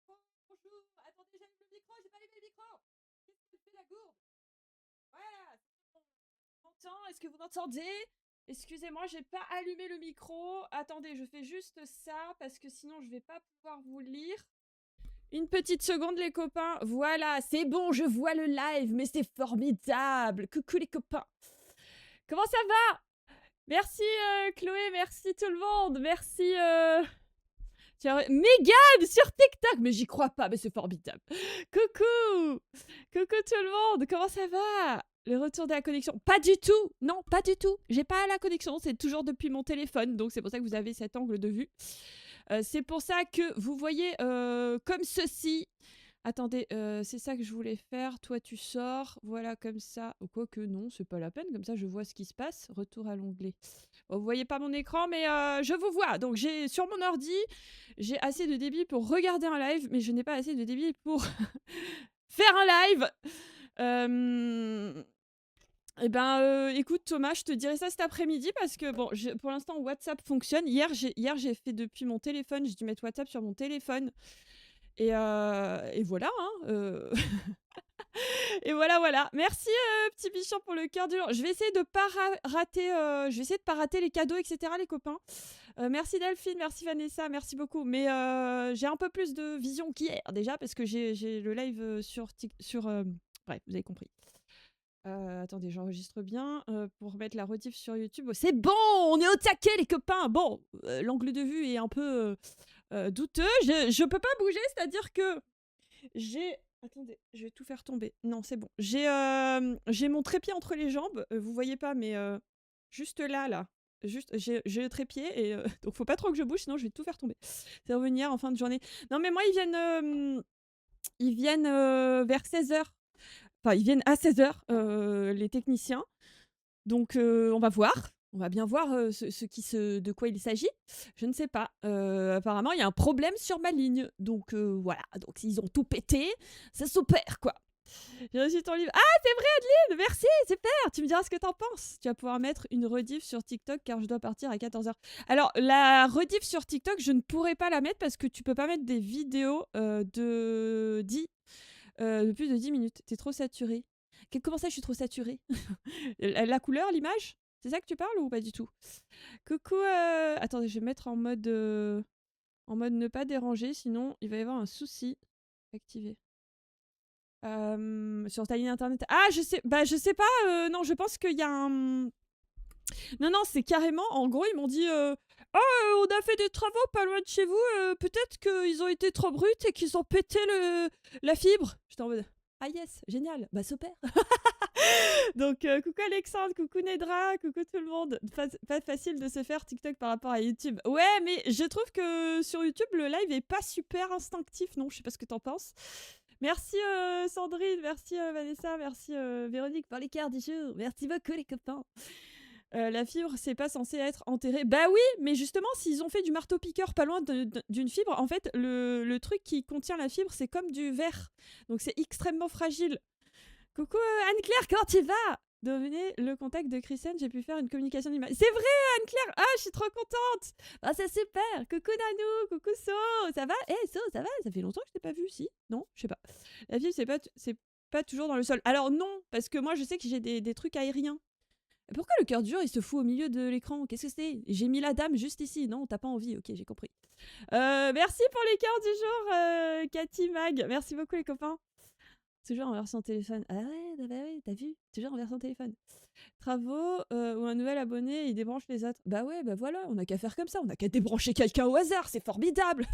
Bonjour. Attendez, j'allume le micro, j'ai pas allumé le micro. Qu'est-ce que fait la gourde? Voilà. M'entend? Est-ce que vous m'entendez? Excusez-moi, j'ai pas allumé le micro. Attendez, je fais juste ça parce que sinon je vais pas pouvoir vous lire. Une petite seconde, les copains. Voilà, c'est bon, je vois le live, mais c'est formidable. Coucou les copains. Comment ça va? Merci Chloé, merci tout le monde, merci Mégane sur TikTok, mais j'y crois pas, mais c'est formidable. Coucou, coucou tout le monde, comment ça va? Le retour de la connexion, pas du tout, non, pas du tout. J'ai pas la connexion, c'est toujours depuis mon téléphone, donc c'est pour ça que vous avez cet angle de vue. C'est pour ça que vous voyez comme ceci. Attendez, c'est ça que je voulais faire. Toi, tu sors. Voilà, comme ça. Ou quoi que non, c'est pas la peine. Comme ça, je vois ce qui se passe. Retour à l'onglet. Bon, vous voyez pas mon écran, mais je vous vois. Donc, j'ai sur mon ordi, j'ai assez de débit pour regarder un live, mais je n'ai pas assez de débit pour faire un live. Eh ben, écoute Thomas, je te dirai ça cet après-midi parce que bon, pour l'instant WhatsApp fonctionne. Hier, j'ai fait depuis mon téléphone. J'ai dû mettre WhatsApp sur mon téléphone. Et voilà, hein. Et voilà, voilà. Merci, petit bichon, pour le cœur du jour. Je vais essayer de pas rater, je vais essayer de pas rater les cadeaux, etc., les copains. Merci Delphine, merci Vanessa, merci beaucoup. Mais j'ai un peu plus de vision qu'hier déjà parce que j'ai le live bref, vous avez compris. Attendez, j'enregistre bien pour mettre la rediff sur YouTube. C'est bon, on est au taquet, les copains. Bon, l'angle de vue est un peu douteux. Je peux pas bouger, c'est-à-dire que j'ai... Attendez, je vais tout faire tomber. Non, c'est bon. J'ai mon trépied entre les jambes. Vous voyez pas, mais juste là, là. Juste, j'ai le trépied et donc faut pas trop que je bouge, sinon je vais tout faire tomber. C'est revenir en fin de journée. Non, mais moi, ils viennent vers 16h. Enfin, ils viennent à 16h, les techniciens. Donc, on va voir. On va bien voir de quoi il s'agit. Je ne sais pas. Apparemment, il y a un problème sur ma ligne. Donc, voilà. Donc, ils ont tout pété. C'est super, quoi. J'ai reçu ton livre. Ah, c'est vrai, Adeline. Merci, super. Tu me diras ce que t'en penses. Tu vas pouvoir mettre une rediff sur TikTok car je dois partir à 14h. Alors, la rediff sur TikTok, je ne pourrais pas la mettre parce que tu peux pas mettre des vidéos de plus de 10 minutes. T'es trop saturé. Comment ça, je suis trop saturée? La couleur, l'image? C'est ça que tu parles ou pas du tout? Coucou, attendez, je vais mettre en mode ne pas déranger, sinon il va y avoir un souci. Activé. Sur ta ligne internet. Ah, je sais pas, non, je pense qu'il y a un... Non, non, c'est carrément, en gros, ils m'ont dit oh, on a fait des travaux pas loin de chez vous, peut-être qu'ils ont été trop bruts et qu'ils ont pété la fibre. J'étais en mode ah yes, génial, bah super. Donc, coucou Alexandre, coucou Nedra, coucou tout le monde. Pas facile de se faire TikTok par rapport à YouTube. Ouais, mais je trouve que sur YouTube, le live est pas super instinctif, non? Je sais pas ce que t'en penses. Merci Sandrine, merci Vanessa, merci Véronique pour les cartes du jour. Merci beaucoup les copains. La fibre, c'est pas censé être enterré. Bah oui, mais justement, s'ils ont fait du marteau-piqueur pas loin d'une fibre, en fait, le truc qui contient la fibre, c'est comme du verre. Donc c'est extrêmement fragile. Coucou Anne-Claire, comment tu vas? Devenez le contact de Christiane, j'ai pu faire une communication d'image. C'est vrai Anne-Claire. Ah, je suis trop contente. Ah, c'est super. Coucou Nanou, coucou So, ça va? So, ça va? Ça fait longtemps que je t'ai pas vu, si? Non, je sais pas. La fibre, c'est pas toujours dans le sol. Alors non, parce que moi je sais que j'ai des trucs aériens. Pourquoi le cœur dur il se fout au milieu de l'écran? Qu'est-ce que c'est? J'ai mis la dame juste ici. Non, t'as pas envie. Ok, j'ai compris. Merci pour les cœurs du jour, Cathy Mag. Merci beaucoup les copains. Toujours en version téléphone. Ah ouais, bah ouais, t'as vu? Toujours en version téléphone. Travaux ou un nouvel abonné, il débranche les autres. Bah ouais, bah voilà, on a qu'à faire comme ça, on a qu'à débrancher quelqu'un au hasard, c'est formidable.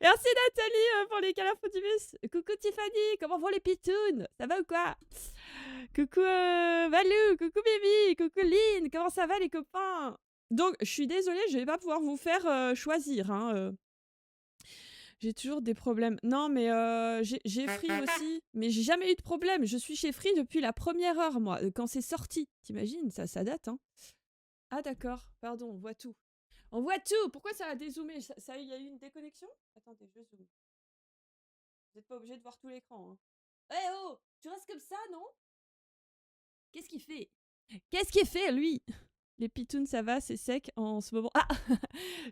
Merci Nathalie pour les câlins bus. Coucou Tiffany, comment vont les pitounes? Ça va ou quoi? Coucou Valou, coucou Bibi, coucou Lynn, comment ça va les copains? Donc, je suis désolée, je vais pas pouvoir vous faire choisir, hein. J'ai toujours des problèmes. Non, mais j'ai Free aussi. Mais j'ai jamais eu de problème. Je suis chez Free depuis la première heure, moi, quand c'est sorti. T'imagines, ça date, hein. Ah, d'accord. Pardon, on voit tout. On voit tout. Pourquoi ça a dézoomé? Il y a eu une déconnexion? Attendez, je zoome. Vous n'êtes pas obligé de voir tout l'écran, hein. Eh oh! Tu restes comme ça, non? Qu'est-ce qu'il fait? Qu'est-ce qu'il fait, lui? Les pitounes, ça va, c'est sec en ce moment. Ah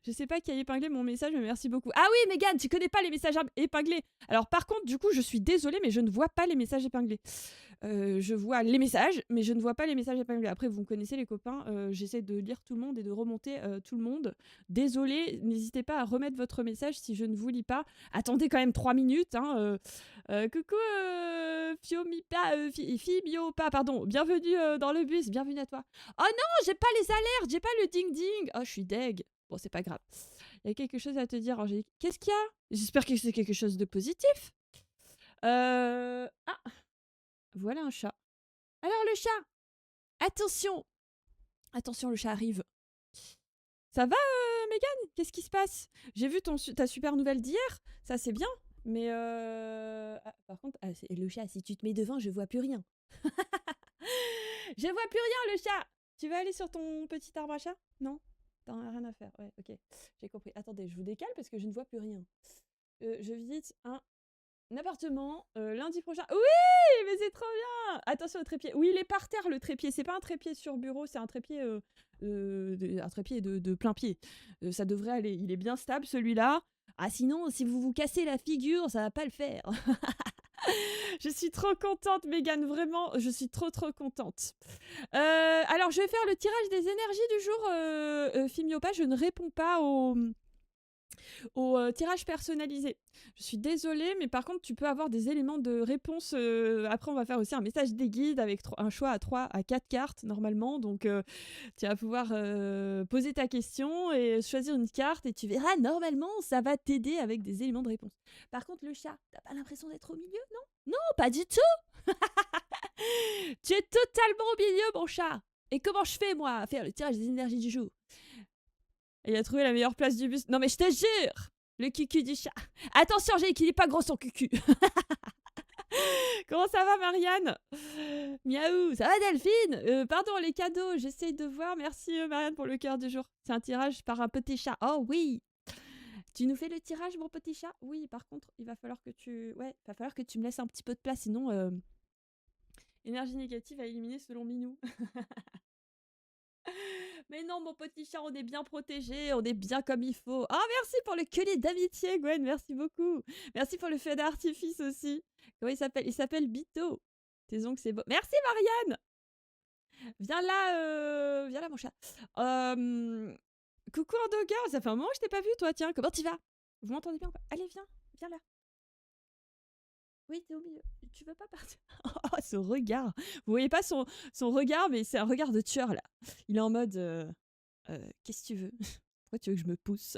je sais pas qui a épinglé mon message, mais merci beaucoup. Ah oui, Mégane, tu connais pas les messages épinglés. Alors par contre, du coup, je suis désolée, mais je ne vois pas les messages épinglés. Je vois les messages, mais je ne vois pas les messages épinglés. Après, vous me connaissez les copains, j'essaie de lire tout le monde et de remonter tout le monde. Désolée, n'hésitez pas à remettre votre message si je ne vous lis pas. Attendez quand même 3 minutes. Hein, coucou Fibiopa, pardon. Bienvenue dans le bus, bienvenue à toi. Oh non, j'ai pas les alertes, j'ai pas le ding-ding. Oh, je suis deg. Bon, c'est pas grave. Il y a quelque chose à te dire, Angélique. Qu'est-ce qu'il y a? J'espère que c'est quelque chose de positif. Ah, voilà un chat. Alors le chat, attention. Attention, le chat arrive. Ça va, Mégane? Qu'est-ce qui se passe? J'ai vu ta super nouvelle d'hier. Ça, c'est bien. Mais ah, par contre, le chat, si tu te mets devant, je vois plus rien. Je vois plus rien, le chat. Tu vas aller sur ton petit arbre à chat? Non? T'en as rien à faire. Ouais, ok. J'ai compris. Attendez, je vous décale parce que je ne vois plus rien. Je visite un appartement lundi prochain. Oui, mais c'est trop bien. Attention au trépied. Oui, il est par terre, le trépied. C'est pas un trépied sur bureau, c'est un trépied, de plein pied. Ça devrait aller. Il est bien stable, celui-là. Ah, sinon, si vous vous cassez la figure, ça va pas le faire. Je suis trop contente, Mégane, vraiment, je suis trop contente. Alors, je vais faire le tirage des énergies du jour, Fimiopa. Je ne réponds pas au tirage personnalisé. Je suis désolée, mais par contre, tu peux avoir des éléments de réponse. Après, on va faire aussi un message des guides avec un choix à 4 cartes, normalement. Donc, tu vas pouvoir poser ta question et choisir une carte et tu verras, normalement, ça va t'aider avec des éléments de réponse. Par contre, le chat, t'as pas l'impression d'être au milieu, non? Non, pas du tout. Tu es totalement au milieu, mon chat. Et comment je fais, moi, à faire le tirage des énergies du jour? Il a trouvé la meilleure place du bus. Non mais je te jure, le cucu du chat. Attention, j'ai qu'il est pas gros son cucu. Comment ça va, Marianne? Miaou, ça va, Delphine? Pardon, les cadeaux, j'essaye de voir. Merci, Marianne, pour le cœur du jour. C'est un tirage par un petit chat. Oh oui. Tu nous fais le tirage, mon petit chat? Oui, par contre, il va falloir que tu... Ouais, il va falloir que tu me laisses un petit peu de place, sinon... Énergie négative à éliminer selon Minou. Mais non, mon petit chat, on est bien protégé, on est bien comme il faut. Ah, merci pour le collier d'amitié, Gwen, merci beaucoup. Merci pour le feu d'artifice aussi. Comment il s'appelle? Il s'appelle Bito. Tes ongles, c'est beau. Merci, Marianne. Viens là, mon chat. Coucou, Andoga, ça fait un moment que je t'ai pas vu, toi, tiens. Comment tu vas? Vous m'entendez bien? Allez, viens là. Oui, t'es au milieu. Tu veux pas partir? Oh, ce regard. Vous voyez pas son regard, mais c'est un regard de tueur, là. Il est en mode... qu'est-ce que tu veux? Pourquoi tu veux que je me pousse?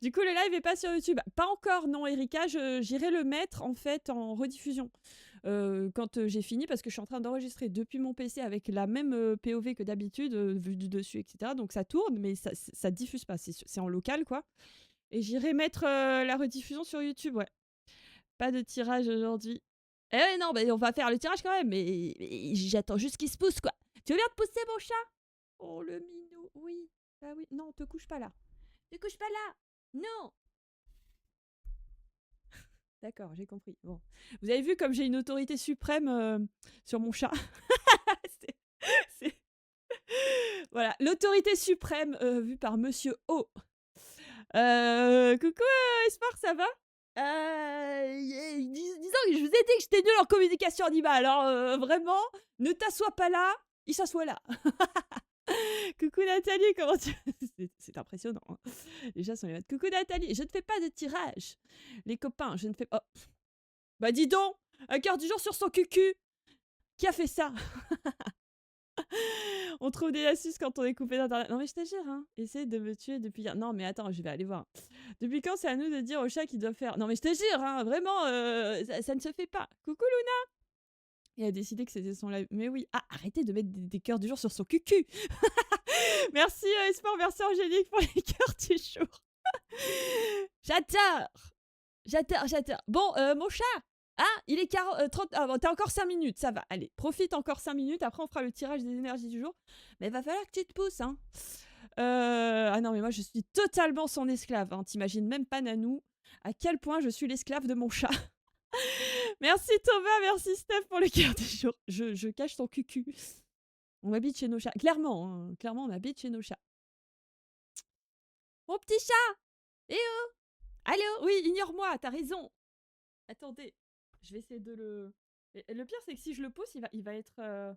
Du coup, le live est pas sur YouTube. Pas encore, non, Erika. J'irai le mettre, en fait, en rediffusion. Quand j'ai fini, parce que je suis en train d'enregistrer depuis mon PC avec la même POV que d'habitude, vue du dessus, etc. Donc ça tourne, mais ça diffuse pas. C'est en local, quoi. Et j'irai mettre la rediffusion sur YouTube, ouais. Pas de tirage aujourd'hui. Eh ouais, non, on va faire le tirage quand même, mais j'attends juste qu'il se pousse, quoi. Tu veux bien te pousser, mon chat? Oh, le minou, oui. Ah oui, non, te couche pas là. Te couche pas là. Non. D'accord, j'ai compris. Bon. Vous avez vu comme j'ai une autorité suprême sur mon chat? c'est... Voilà, l'autorité suprême vue par Monsieur O. Coucou, Espoir, ça va? Disons que je vous ai dit que j'étais nulle en communication animale. Alors vraiment, ne t'assois pas là, il s'assoit là. Coucou Nathalie, comment tu... C'est impressionnant. Hein. Les chats sont les maîtres. Coucou Nathalie, je ne fais pas de tirage. Les copains, je ne fais pas... Oh. Bah dis donc, un cœur du jour sur son cucu. Qui a fait ça? On trouve des astuces quand on est coupé d'internet. Non mais je te jure, hein, essaye de me tuer depuis hier. Non mais attends, je vais aller voir. Depuis quand c'est à nous de dire au chat qu'il doit faire... Non mais je te jure, hein, vraiment, ça ne se fait pas. Coucou Luna. Il a décidé que c'était son live. Mais oui. Ah, arrêtez de mettre des cœurs du jour sur son cucu. Merci Espoir, merci Angélique pour les cœurs du jour. J'adore. Bon, mon chat. Ah, il est 30... Ah, bon, t'as encore 5 minutes, ça va. Allez, profite encore 5 minutes. Après, on fera le tirage des énergies du jour. Mais il va falloir que tu te pousses, hein. Ah non, mais moi, je suis totalement son esclave. Hein. T'imagines même pas, Nanou, à quel point je suis l'esclave de mon chat. Merci Thomas, merci Steph pour le cœur du jour. Je cache ton cucu. On habite chez nos chats. Clairement, hein, clairement, on habite chez nos chats. Mon petit chat! Eh oh! Allô? Oui, ignore-moi, t'as raison. Attendez, je vais essayer de le... Le pire, c'est que si je le pousse, il va être...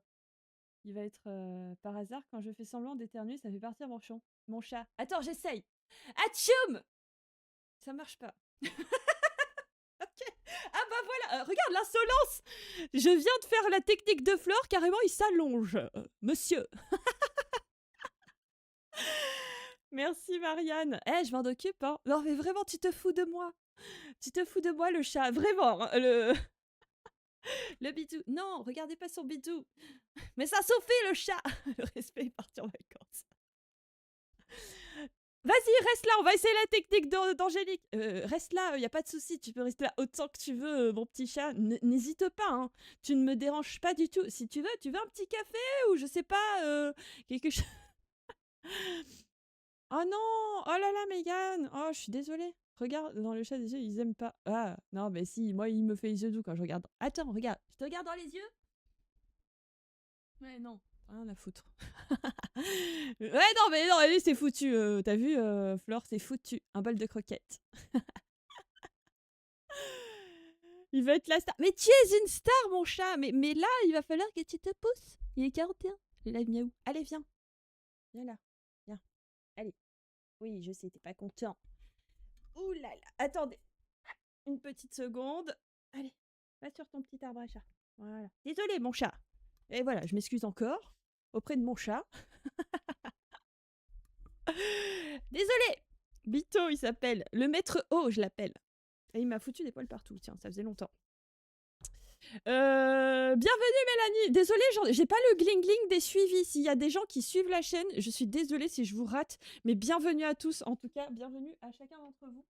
par hasard, quand je fais semblant d'éternuer, ça fait partir mon chat. Attends, j'essaye. Atchoum! Ça marche pas. Ok. Ah bah voilà, regarde l'insolence! Je viens de faire la technique de Flore, carrément il s'allonge. Monsieur. Merci Marianne. Eh, je m'en occupe, hein. Non mais vraiment, tu te fous de moi. Tu te fous de moi le chat, vraiment. Hein, le bidou. Non, regardez pas son bidou. Mais ça suffit le chat. Le respect est parti en vacances. Vas-y, reste là, on va essayer la technique d'Angélique. Reste là, y a pas de souci, tu peux rester là autant que tu veux, mon petit chat. N'hésite pas, hein. Tu ne me déranges pas du tout. Si tu veux un petit café ou je sais pas, quelque chose. Oh non! Oh là là, Mégane! Oh, je suis désolée. Regarde, dans le chat des yeux, ils aiment pas. Ah, non, mais si, moi, il me fait les yeux doux quand je regarde. Attends, regarde, je te regarde dans les yeux? Ouais, non, rien à foutre. Ouais, non, mais non, allez, c'est foutu. T'as vu, Flore, c'est foutu. Un bol de croquettes. Il va être la star. Mais tu es une star, mon chat! Mais là, il va falloir que tu te pousses. Il est 41. Il est là, miaou. Allez, viens. Viens là. Viens. Allez. Oui, je sais, t'es pas content. Ouh là là. Attendez. Une petite seconde. Allez, va sur ton petit arbre à chat. Voilà. Désolé, mon chat. Et voilà, je m'excuse encore auprès de mon chat. Désolé. Bito, il s'appelle. Le maître O, je l'appelle. Et il m'a foutu des poils partout. Tiens, ça faisait longtemps. Bienvenue Mélanie. Désolée, j'ai pas le gling-gling des suivis. S'il y a des gens qui suivent la chaîne, je suis désolée si je vous rate. Mais bienvenue à tous. En tout cas, bienvenue à chacun d'entre vous.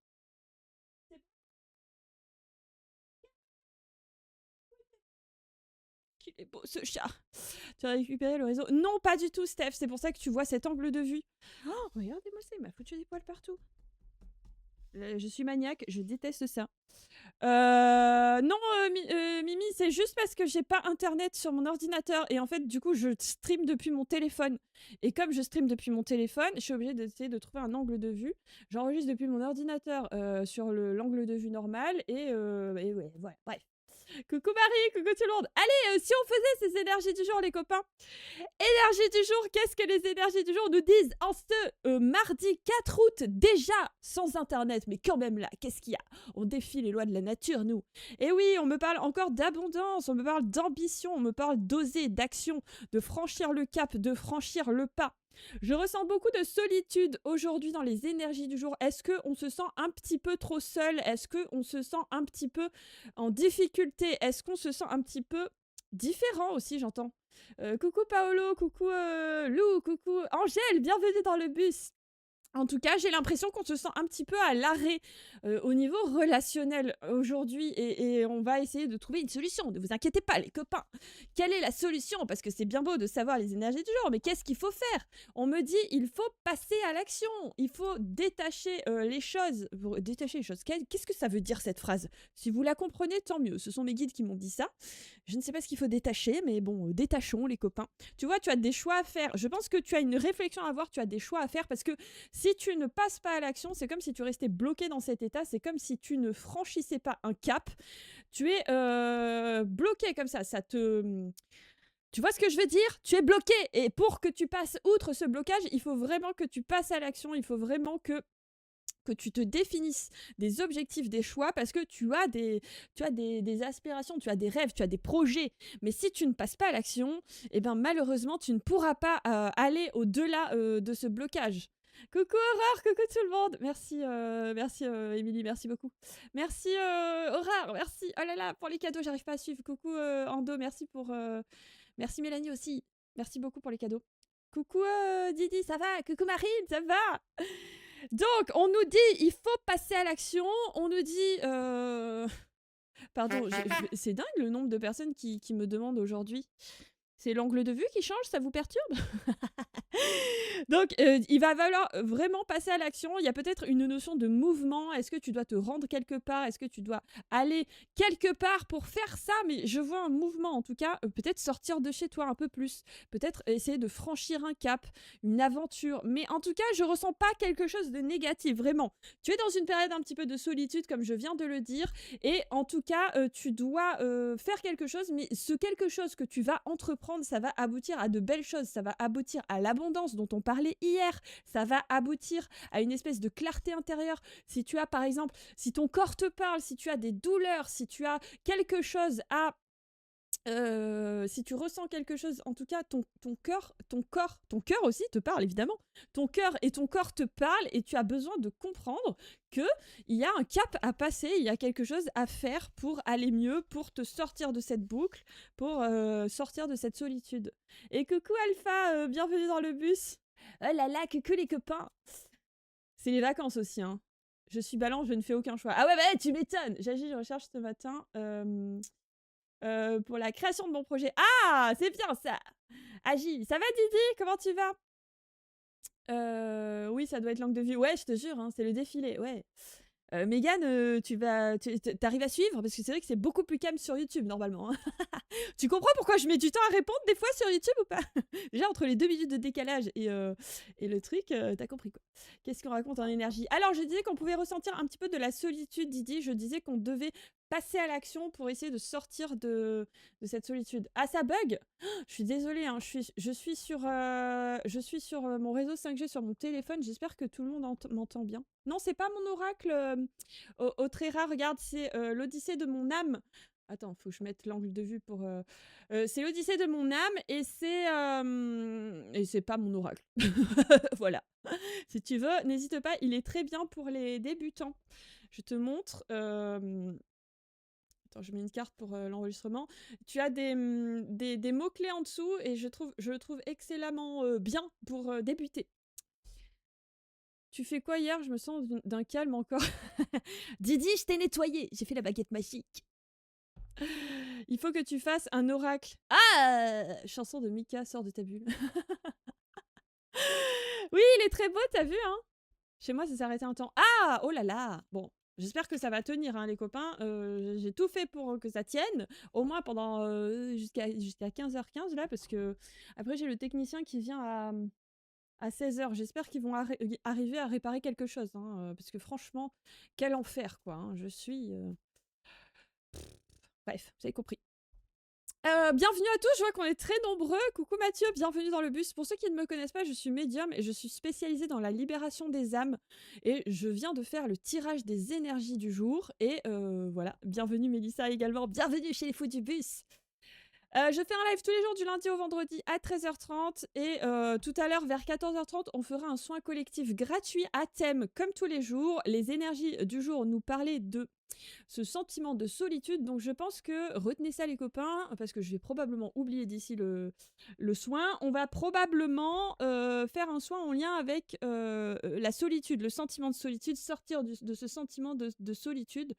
Il est beau ce chat. Tu as récupéré le réseau? Non, pas du tout, Steph. C'est pour ça que tu vois cet angle de vue. Oh, regardez-moi ça, il m'a foutu des poils partout. Je suis maniaque, je déteste ça. Non, Mimi, c'est juste parce que j'ai pas internet sur mon ordinateur et en fait, du coup, je stream depuis mon téléphone. Et comme je stream depuis mon téléphone, je suis obligée d'essayer de trouver un angle de vue. J'enregistre depuis mon ordinateur sur l'angle de vue normal et ouais, bref. Coucou Marie, coucou tout le monde. Allez, si on faisait ces énergies du jour, les copains. Énergie du jour, qu'est-ce que les énergies du jour nous disent en ce mardi 4 août, déjà sans internet, mais quand même là, qu'est-ce qu'il y a? On défie les lois de la nature, nous. Et oui, on me parle encore d'abondance, on me parle d'ambition, on me parle d'oser, d'action, de franchir le cap, de franchir le pas. Je ressens beaucoup de solitude aujourd'hui dans les énergies du jour. Est-ce qu'on se sent un petit peu trop seul? Est-ce qu'on se sent un petit peu en difficulté? Est-ce qu'on se sent un petit peu différent aussi, j'entends? Coucou Paolo, coucou Lou, coucou Angèle, bienvenue dans le bus. En tout cas, j'ai l'impression qu'on se sent un petit peu à l'arrêt au niveau relationnel aujourd'hui et on va essayer de trouver une solution. Ne vous inquiétez pas, les copains. Quelle est la solution? Parce que c'est bien beau de savoir les énergies du jour, mais qu'est-ce qu'il faut faire? On me dit, il faut passer à l'action. Il faut détacher les choses. Détacher les choses. Qu'est-ce que ça veut dire cette phrase? Si vous la comprenez, tant mieux. Ce sont mes guides qui m'ont dit ça. Je ne sais pas ce qu'il faut détacher, mais bon, détachons les copains. Tu vois, tu as des choix à faire. Je pense que tu as une réflexion à avoir, tu as des choix à faire parce que si tu ne passes pas à l'action, c'est comme si tu restais bloqué dans cet état, c'est comme si tu ne franchissais pas un cap. Tu es bloqué comme ça, Tu vois ce que je veux dire? Tu es bloqué et pour que tu passes outre ce blocage, il faut vraiment que tu passes à l'action, il faut vraiment que tu te définisses des objectifs, des choix, parce que tu as des aspirations, tu as des rêves, tu as des projets. Mais si tu ne passes pas à l'action, eh ben malheureusement, tu ne pourras pas aller au-delà de ce blocage. Coucou Aurore, coucou tout le monde. Merci Émilie, merci beaucoup. Merci Aurore, merci. Oh là là, pour les cadeaux, j'arrive pas à suivre. Coucou Ando, merci pour... Merci Mélanie aussi. Merci beaucoup pour les cadeaux. Coucou Didi, ça va? Coucou Marine, ça va? Donc, on nous dit, il faut passer à l'action. On nous dit... Pardon, c'est dingue le nombre de personnes qui me demandent aujourd'hui. C'est l'angle de vue qui change, ça vous perturbe? Donc, il va falloir vraiment passer à l'action. Il y a peut-être une notion de mouvement. Est-ce que tu dois te rendre quelque part? Est-ce que tu dois aller quelque part pour faire ça? Mais je vois un mouvement, en tout cas, peut-être sortir de chez toi un peu plus. Peut-être essayer de franchir un cap, une aventure. Mais en tout cas, je ressens pas quelque chose de négatif, vraiment. Tu es dans une période un petit peu de solitude, comme je viens de le dire. Et en tout cas, tu dois faire quelque chose. Mais ce quelque chose que tu vas entreprendre, ça va aboutir à de belles choses. Ça va aboutir à l'abondance dont on parlait hier. Ça va aboutir à une espèce de clarté intérieure. Si tu as, par exemple, si ton corps te parle, si tu as des douleurs, si tu as quelque chose à si tu ressens quelque chose, en tout cas, ton cœur, ton cœur aussi te parle, évidemment. Ton cœur et ton corps te parlent et tu as besoin de comprendre qu'il y a un cap à passer, il y a quelque chose à faire pour aller mieux, pour te sortir de cette boucle, pour sortir de cette solitude. Et coucou Alpha, bienvenue dans le bus. Oh là là, coucou les copains. C'est les vacances aussi, hein. Je suis balance, je ne fais aucun choix. Ah ouais, bah tu m'étonnes. J'agis, je recherche ce matin. Pour la création de mon projet. Ah, c'est bien ça. Agis. Ça va Didi? Comment tu vas? Oui, ça doit être langue de vue. Ouais, je te jure, hein, c'est le défilé. Ouais. Mégane, t'arrives à suivre? Parce que c'est vrai que c'est beaucoup plus calme sur YouTube normalement, hein. Tu comprends pourquoi je mets du temps à répondre des fois sur YouTube ou pas? Déjà entre les 2 minutes de décalage et le truc, t'as compris quoi. Qu'est-ce qu'on raconte en énergie? Alors je disais qu'on pouvait ressentir un petit peu de la solitude, Didi. Je disais qu'on devait passer à l'action pour essayer de sortir de cette solitude. Ah, ça bug? Je suis désolée, hein, je suis sur mon réseau 5G sur mon téléphone. J'espère que tout le monde m'entend bien. Non, c'est pas mon oracle au très rare. Regarde, c'est l'Odyssée de mon âme. Attends, faut que je mette l'angle de vue pour. C'est l'Odyssée de mon âme et c'est pas mon oracle. Voilà. Si tu veux, n'hésite pas. Il est très bien pour les débutants. Je te montre. Attends, je mets une carte pour l'enregistrement. Tu as des mots-clés en dessous et je le trouve excellemment bien pour débuter. Tu fais quoi hier? Je me sens d'un calme encore. Didi, je t'ai nettoyé. J'ai fait la baguette magique. Il faut que tu fasses un oracle. Ah! Chanson de Mika, sors de ta bulle. Oui, il est très beau, t'as vu, hein? Chez moi, ça s'est arrêté un temps. Ah! Oh là là! Bon, j'espère que ça va tenir, hein, les copains. J'ai tout fait pour que ça tienne, au moins pendant jusqu'à 15h15 là, parce que après j'ai le technicien qui vient à 16h. J'espère qu'ils vont arriver à réparer quelque chose, hein, parce que franchement, quel enfer, quoi, hein. Je suis... Bref, vous avez compris. Bienvenue à tous, je vois qu'on est très nombreux. Coucou Mathieu, bienvenue dans le bus. Pour ceux qui ne me connaissent pas, je suis médium et je suis spécialisée dans la libération des âmes. Et je viens de faire le tirage des énergies du jour. Et voilà, bienvenue Mélissa également, bienvenue chez les fous du bus. Je fais un live tous les jours du lundi au vendredi à 13h30 et tout à l'heure vers 14h30 on fera un soin collectif gratuit à thème comme tous les jours. Les énergies du jour nous parlaient de ce sentiment de solitude, donc je pense que retenez ça les copains parce que je vais probablement oublier d'ici le soin. On va probablement faire un soin en lien avec la solitude, le sentiment de solitude, sortir de ce sentiment de solitude.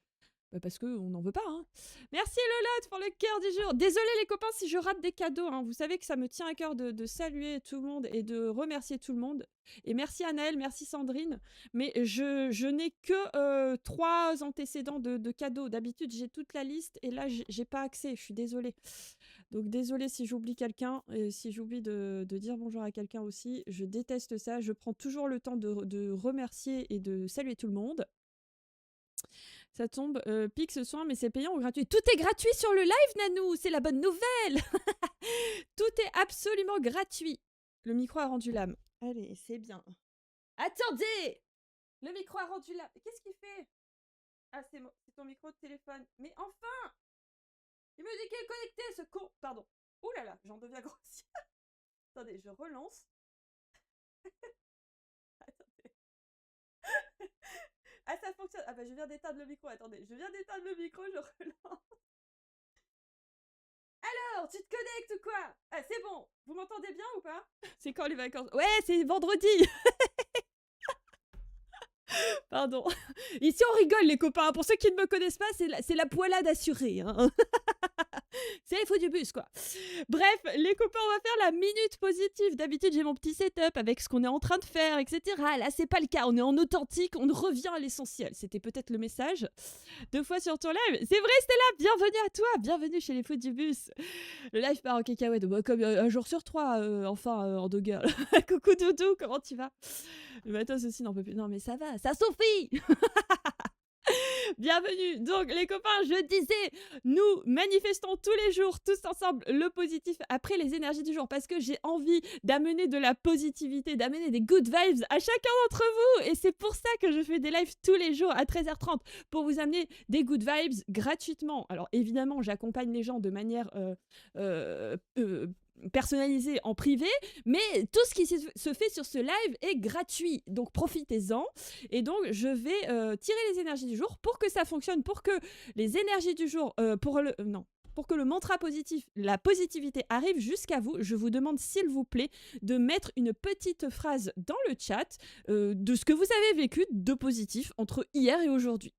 Parce qu'on n'en veut pas, hein. Merci Lolotte pour le cœur du jour. Désolée les copains si je rate des cadeaux, hein. Vous savez que ça me tient à cœur de saluer tout le monde et de remercier tout le monde. Et merci Anaëlle, merci Sandrine. Mais je n'ai que 3 antécédents de cadeaux. D'habitude j'ai toute la liste et là j'ai pas accès, je suis désolée. Donc désolée si j'oublie quelqu'un, et si j'oublie de dire bonjour à quelqu'un aussi. Je déteste ça, je prends toujours le temps de remercier et de saluer tout le monde. Ça tombe, pique ce soin, mais c'est payant ou gratuit? Tout est gratuit sur le live, Nanou! C'est la bonne nouvelle! Tout est absolument gratuit. Le micro a rendu l'âme. Allez, c'est bien. Attendez! Le micro a rendu l'âme. Qu'est-ce qu'il fait? Ah, c'est ton micro de téléphone. Mais enfin! Il me dit qu'il est connecté, ce con! Pardon. Ouh là là, j'en deviens grossière. Attendez, je relance. Attendez. Ah, ça fonctionne. Ah bah je viens d'éteindre le micro. Attendez, je viens d'éteindre le micro, je relance. Alors, tu te connectes ou quoi? Ah, c'est bon. Vous m'entendez bien ou pas? C'est quand les vacances? Ouais, c'est vendredi. Pardon. Ici, on rigole, les copains. Pour ceux qui ne me connaissent pas, c'est la poilade assurée, hein. C'est les faux du bus, quoi. Bref, les copains, on va faire la minute positive. D'habitude, j'ai mon petit setup avec ce qu'on est en train de faire, etc. Là, c'est pas le cas. On est en authentique, on revient à l'essentiel. C'était peut-être le message. 2 fois sur ton live. C'est vrai, Stella, bienvenue à toi. Bienvenue chez les faux du bus. Le live part en cacahuète. Bah, comme un jour sur 3, en deux girl. Coucou Doudou, comment tu vas? Le matos aussi n'en peut plus. Non, mais ça va, ça suffit. Bienvenue. Donc les copains, je disais, nous manifestons tous les jours, tous ensemble, le positif après les énergies du jour parce que j'ai envie d'amener de la positivité, d'amener des good vibes à chacun d'entre vous. Et c'est pour ça que je fais des lives tous les jours à 13h30 pour vous amener des good vibes gratuitement. Alors évidemment, j'accompagne les gens de manière personnalisée en privé, mais tout ce qui se fait sur ce live est gratuit, donc profitez-en. Et donc je vais tirer les énergies du jour pour que ça fonctionne, pour que les énergies du jour, pour que le mantra positif, la positivité arrive jusqu'à vous. Je vous demande s'il vous plaît de mettre une petite phrase dans le chat de ce que vous avez vécu de positif entre hier et aujourd'hui.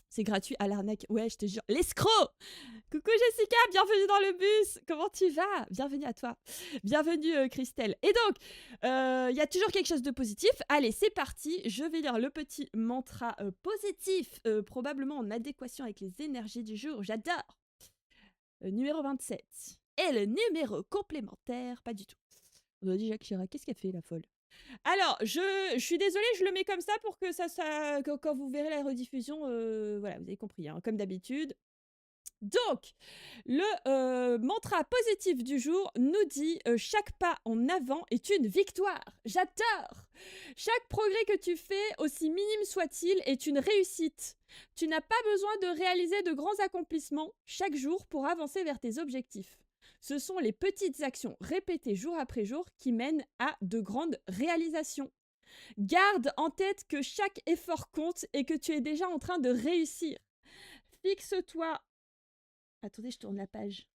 C'est gratuit à l'arnaque. Ouais, je te jure. L'escroc! Coucou Jessica, bienvenue dans le bus. Comment tu vas? Bienvenue à toi. Bienvenue Christelle. Et donc, il y a toujours quelque chose de positif. Allez, c'est parti. Je vais lire le petit mantra positif, probablement en adéquation avec les énergies du jour. J'adore. Numéro 27. Et le numéro complémentaire, pas du tout. On a dit Jacques Chirac. Qu'est-ce qu'elle fait, la folle? Alors, je suis désolée, je le mets comme ça pour que quand vous verrez la rediffusion, voilà, vous avez compris, hein, comme d'habitude. Donc, le mantra positif du jour nous dit chaque pas en avant est une victoire. J'adore. Chaque progrès que tu fais, aussi minime soit-il, est une réussite. Tu n'as pas besoin de réaliser de grands accomplissements chaque jour pour avancer vers tes objectifs. Ce sont les petites actions répétées jour après jour qui mènent à de grandes réalisations. Garde en tête que chaque effort compte et que tu es déjà en train de réussir. Fixe-toi. Attendez, je tourne la page.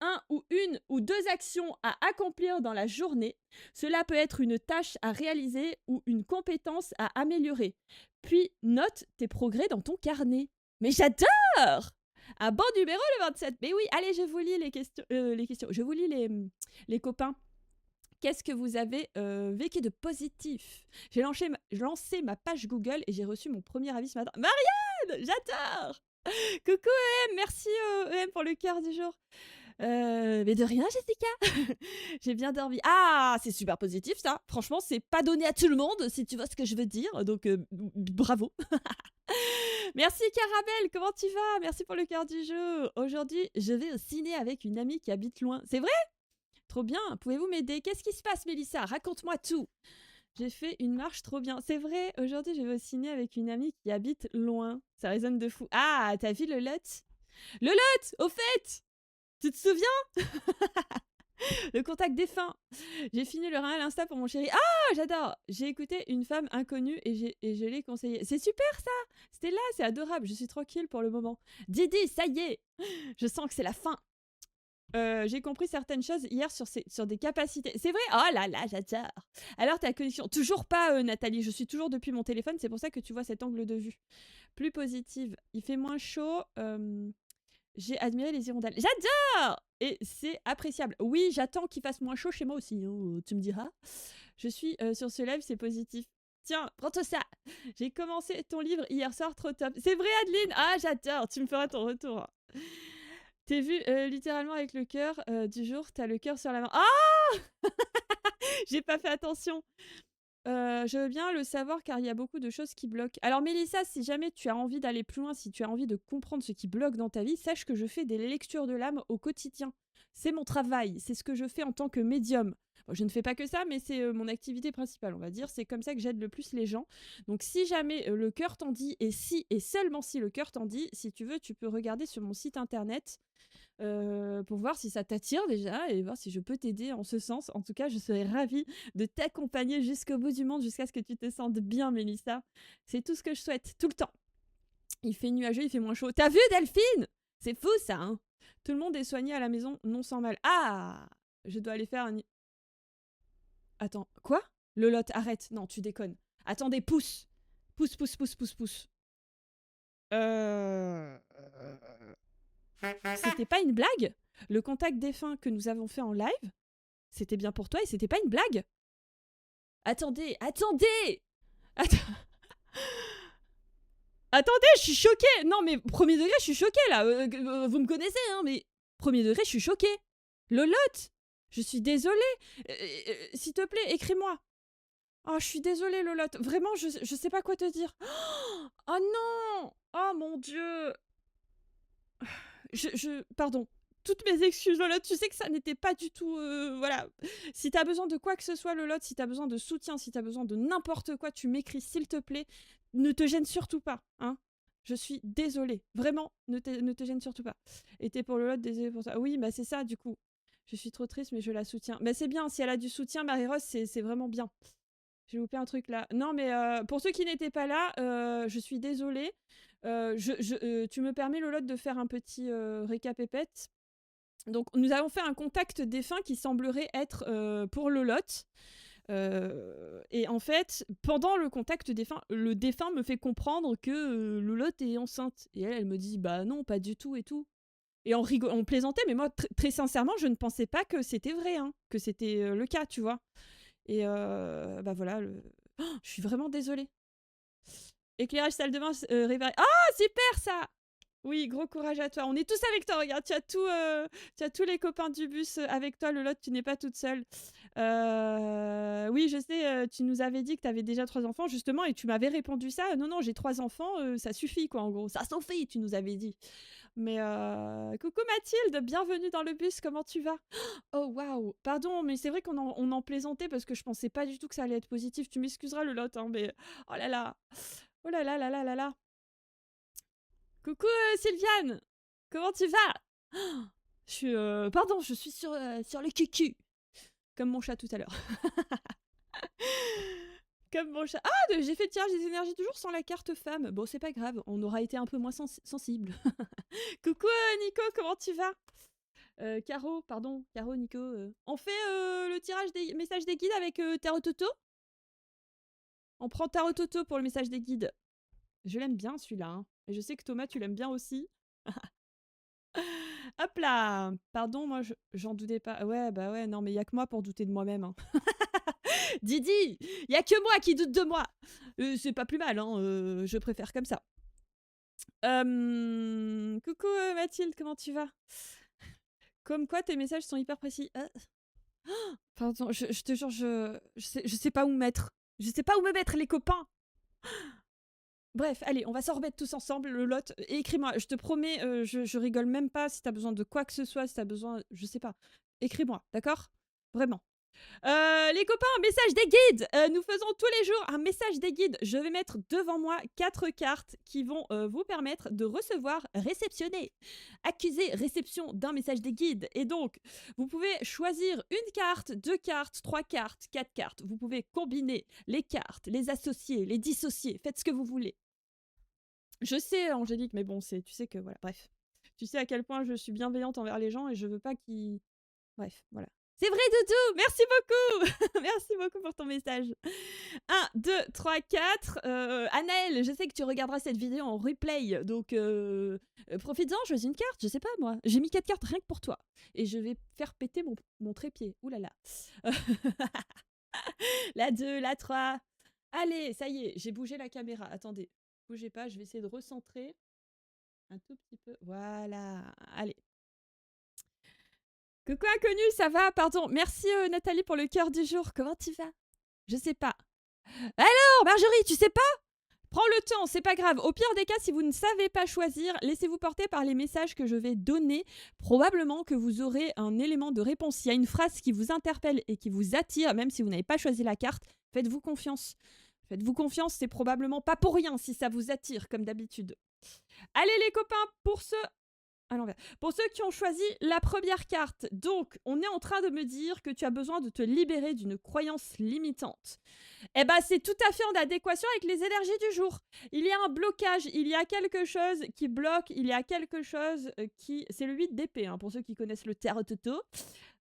1 ou 1 ou 2 actions à accomplir dans la journée. Cela peut être une tâche à réaliser ou une compétence à améliorer. Puis note tes progrès dans ton carnet. Mais j'adore! Un bon numéro le 27. Mais oui, allez, je vous lis les questions. Je vous lis les copains. Qu'est-ce que vous avez vécu de positif? J'ai lancé ma page Google et j'ai reçu mon premier avis ce matin. Marianne, j'adore! Coucou EM, merci EM pour le cœur du jour. Mais de rien, Jessica. J'ai bien dormi. Ah, c'est super positif ça. Franchement, c'est pas donné à tout le monde, si tu vois ce que je veux dire. Donc, bravo. Merci Caramel, comment tu vas? Merci pour le cœur du jour. Aujourd'hui, je vais au ciné avec une amie qui habite loin. C'est vrai? Trop bien. Pouvez-vous m'aider? Qu'est-ce qui se passe, Mélissa? Raconte-moi tout. J'ai fait une marche trop bien. C'est vrai, aujourd'hui, je vais au ciné avec une amie qui habite loin. Ça résonne de fou. Ah, t'as vu le lot? Le lot, au fait! Tu te souviens? Le contact défunt. J'ai fini le rein à l'insta pour mon chéri. Ah, j'adore. J'ai écouté Une femme inconnue et je l'ai conseillé. C'est super ça. C'était là, c'est adorable. Je suis tranquille pour le moment. Didi, ça y est. Je sens que c'est la fin. J'ai compris certaines choses hier sur des capacités. C'est vrai? Oh là là, j'adore. Alors ta connexion. Toujours pas, Nathalie. Je suis toujours depuis mon téléphone. C'est pour ça que tu vois cet angle de vue. Plus positive. Il fait moins chaud. J'ai admiré les hirondelles. J'adore! Et c'est appréciable. Oui, j'attends qu'il fasse moins chaud chez moi aussi. Hein, tu me diras. Je suis sur ce live, c'est positif. Tiens, prends-toi ça. J'ai commencé ton livre hier soir, trop top. C'est vrai, Adeline? Ah, j'adore. Tu me feras ton retour. T'es vu littéralement avec le cœur du jour. T'as le cœur sur la main. Ah! J'ai pas fait attention. Je veux bien le savoir car il y a beaucoup de choses qui bloquent. Alors Mélissa, si jamais tu as envie d'aller plus loin, si tu as envie de comprendre ce qui bloque dans ta vie, sache que je fais des lectures de l'âme au quotidien. C'est mon travail, c'est ce que je fais en tant que médium. Bon, je ne fais pas que ça, mais c'est mon activité principale, on va dire. C'est comme ça que j'aide le plus les gens. Donc si jamais le cœur t'en dit, et si et seulement si le cœur t'en dit, si tu veux, tu peux regarder sur mon site internet pour voir si ça t'attire déjà et voir si je peux t'aider en ce sens. En tout cas, je serais ravie de t'accompagner jusqu'au bout du monde, jusqu'à ce que tu te sentes bien, Mélissa. C'est tout ce que je souhaite, tout le temps. Il fait nuageux, il fait moins chaud. T'as vu, Delphine? C'est fou, ça, hein? Tout le monde est soigné à la maison, non sans mal. Ah! Je dois aller faire un... Attends, quoi? Le lot, arrête. Non, tu déconnes. Attendez, pousse. Pousse. C'était pas une blague. Le contact défunt que nous avons fait en live, c'était bien pour toi et c'était pas une blague. Attendez. Attendez, je suis choquée. Non, mais premier degré, je suis choquée, là. Vous me connaissez, hein, mais premier degré, je suis choquée. Lolotte, je suis désolée. S'il te plaît, écris-moi. Oh, je suis désolée, Lolotte. Vraiment, je sais pas quoi te dire. Oh non. Oh mon Dieu. Pardon. Toutes mes excuses, Lolotte. Tu sais que ça n'était pas du tout... voilà. Si t'as besoin de quoi que ce soit, Lolotte, si t'as besoin de soutien, si t'as besoin de n'importe quoi, tu m'écris, s'il te plaît. Ne te gêne surtout pas, hein. Je suis désolée. Vraiment, ne te gêne surtout pas. Et t'es pour Lolotte, désolée pour ça. Oui, bah c'est ça, du coup. Je suis trop triste, mais je la soutiens. Bah c'est bien, si elle a du soutien, Marie-Rose, c'est vraiment bien. J'ai loupé un truc là. Non, mais pour ceux qui n'étaient pas là, je suis désolée. Tu me permets, Lolotte, de faire un petit récapépète. Donc, nous avons fait un contact défunt qui semblerait être pour Lolotte. Et en fait, pendant le contact défunt, le défunt me fait comprendre que Lolotte est enceinte. Et elle me dit, bah non, pas du tout et tout. Et on plaisantait, mais moi, très sincèrement, je ne pensais pas que c'était vrai, hein, que c'était le cas, tu vois. Et bah voilà, je suis vraiment désolée. Éclairage salle de bain, réveil. Ah, super ça! Oui, gros courage à toi. On est tous avec toi, regarde, tu as tous les copains du bus avec toi, Lolotte, tu n'es pas toute seule. Oui, je sais, tu nous avais dit que tu avais déjà 3 enfants, justement, et tu m'avais répondu ça. Non, non, j'ai 3 enfants, ça suffit, quoi, en gros. Ça suffit, tu nous avais dit. Mais coucou Mathilde, bienvenue dans le bus, comment tu vas? Oh, waouh, pardon, mais c'est vrai qu'on en plaisantait parce que je pensais pas du tout que ça allait être positif. Tu m'excuseras, Lolotte, hein, mais oh là là. Oh là là là là là là. Coucou Sylviane, comment tu vas? Je suis pardon, je suis sur le kiki. Comme mon chat tout à l'heure. Comme mon chat. Ah, j'ai fait le tirage des énergies du jour sans la carte femme. Bon, c'est pas grave, on aura été un peu moins sensible. Coucou Nico, comment tu vas? Caro, pardon, Caro, Nico. On fait le tirage des messages des guides avec Tarot Toto? On prend Tarot Toto pour le message des guides. Je l'aime bien celui-là, hein. Et je sais que Thomas, tu l'aimes bien aussi. Hop là! Pardon, moi, j'en doutais pas. Ouais, bah ouais, non, mais il y a que moi pour douter de moi-même, hein. Didi! Il y a que moi qui doute de moi! C'est pas plus mal, hein, je préfère comme ça. Coucou Mathilde, comment tu vas? Comme quoi, tes messages sont hyper précis. Pardon, je te jure, je sais pas où me mettre. Je sais pas où me mettre, les copains! Bref, allez, on va s'en remettre tous ensemble, le lot. Et écris-moi, je te promets, je rigole même pas. Si t'as besoin de quoi que ce soit, si t'as besoin, je sais pas. Écris-moi, d'accord? Vraiment. Les copains, message des guides. Nous faisons tous les jours un message des guides. Je vais mettre devant moi 4 cartes qui vont vous permettre de recevoir, réceptionner, accuser réception d'un message des guides. Et donc, vous pouvez choisir une carte, 2 cartes, 3 cartes, 4 cartes. Vous pouvez combiner les cartes, les associer, les dissocier. Faites ce que vous voulez. Je sais, Angélique, mais bon, tu sais que, voilà, bref. Tu sais à quel point je suis bienveillante envers les gens et je veux pas qu'ils... Bref, voilà. C'est vrai, Doudou! Merci beaucoup! Merci beaucoup pour ton message. 1, 2, 3, 4. Anaël, je sais que tu regarderas cette vidéo en replay, donc profites-en, choisis une carte, je sais pas moi. J'ai mis 4 cartes rien que pour toi. Et je vais faire péter mon trépied. Ouh là là. La 2, la 3. Allez, ça y est, j'ai bougé la caméra. Attendez, bougez pas, je vais essayer de recentrer un tout petit peu. Voilà, allez. Coucou inconnu, ça va? Pardon. Merci Nathalie pour le cœur du jour. Comment tu vas? Je sais pas. Alors, Marjorie, tu sais pas? Prends le temps, c'est pas grave. Au pire des cas, si vous ne savez pas choisir, laissez-vous porter par les messages que je vais donner. Probablement que vous aurez un élément de réponse. S'il y a une phrase qui vous interpelle et qui vous attire, même si vous n'avez pas choisi la carte, faites-vous confiance. Faites-vous confiance, c'est probablement pas pour rien si ça vous attire, comme d'habitude. Allez les copains, pour ceux qui ont choisi la première carte, donc on est en train de me dire que tu as besoin de te libérer d'une croyance limitante. Eh ben c'est tout à fait en adéquation avec les énergies du jour. Il y a un blocage, il y a quelque chose qui bloque, il y a quelque chose qui... C'est le 8 d'épée, hein, pour ceux qui connaissent le tarot Toto.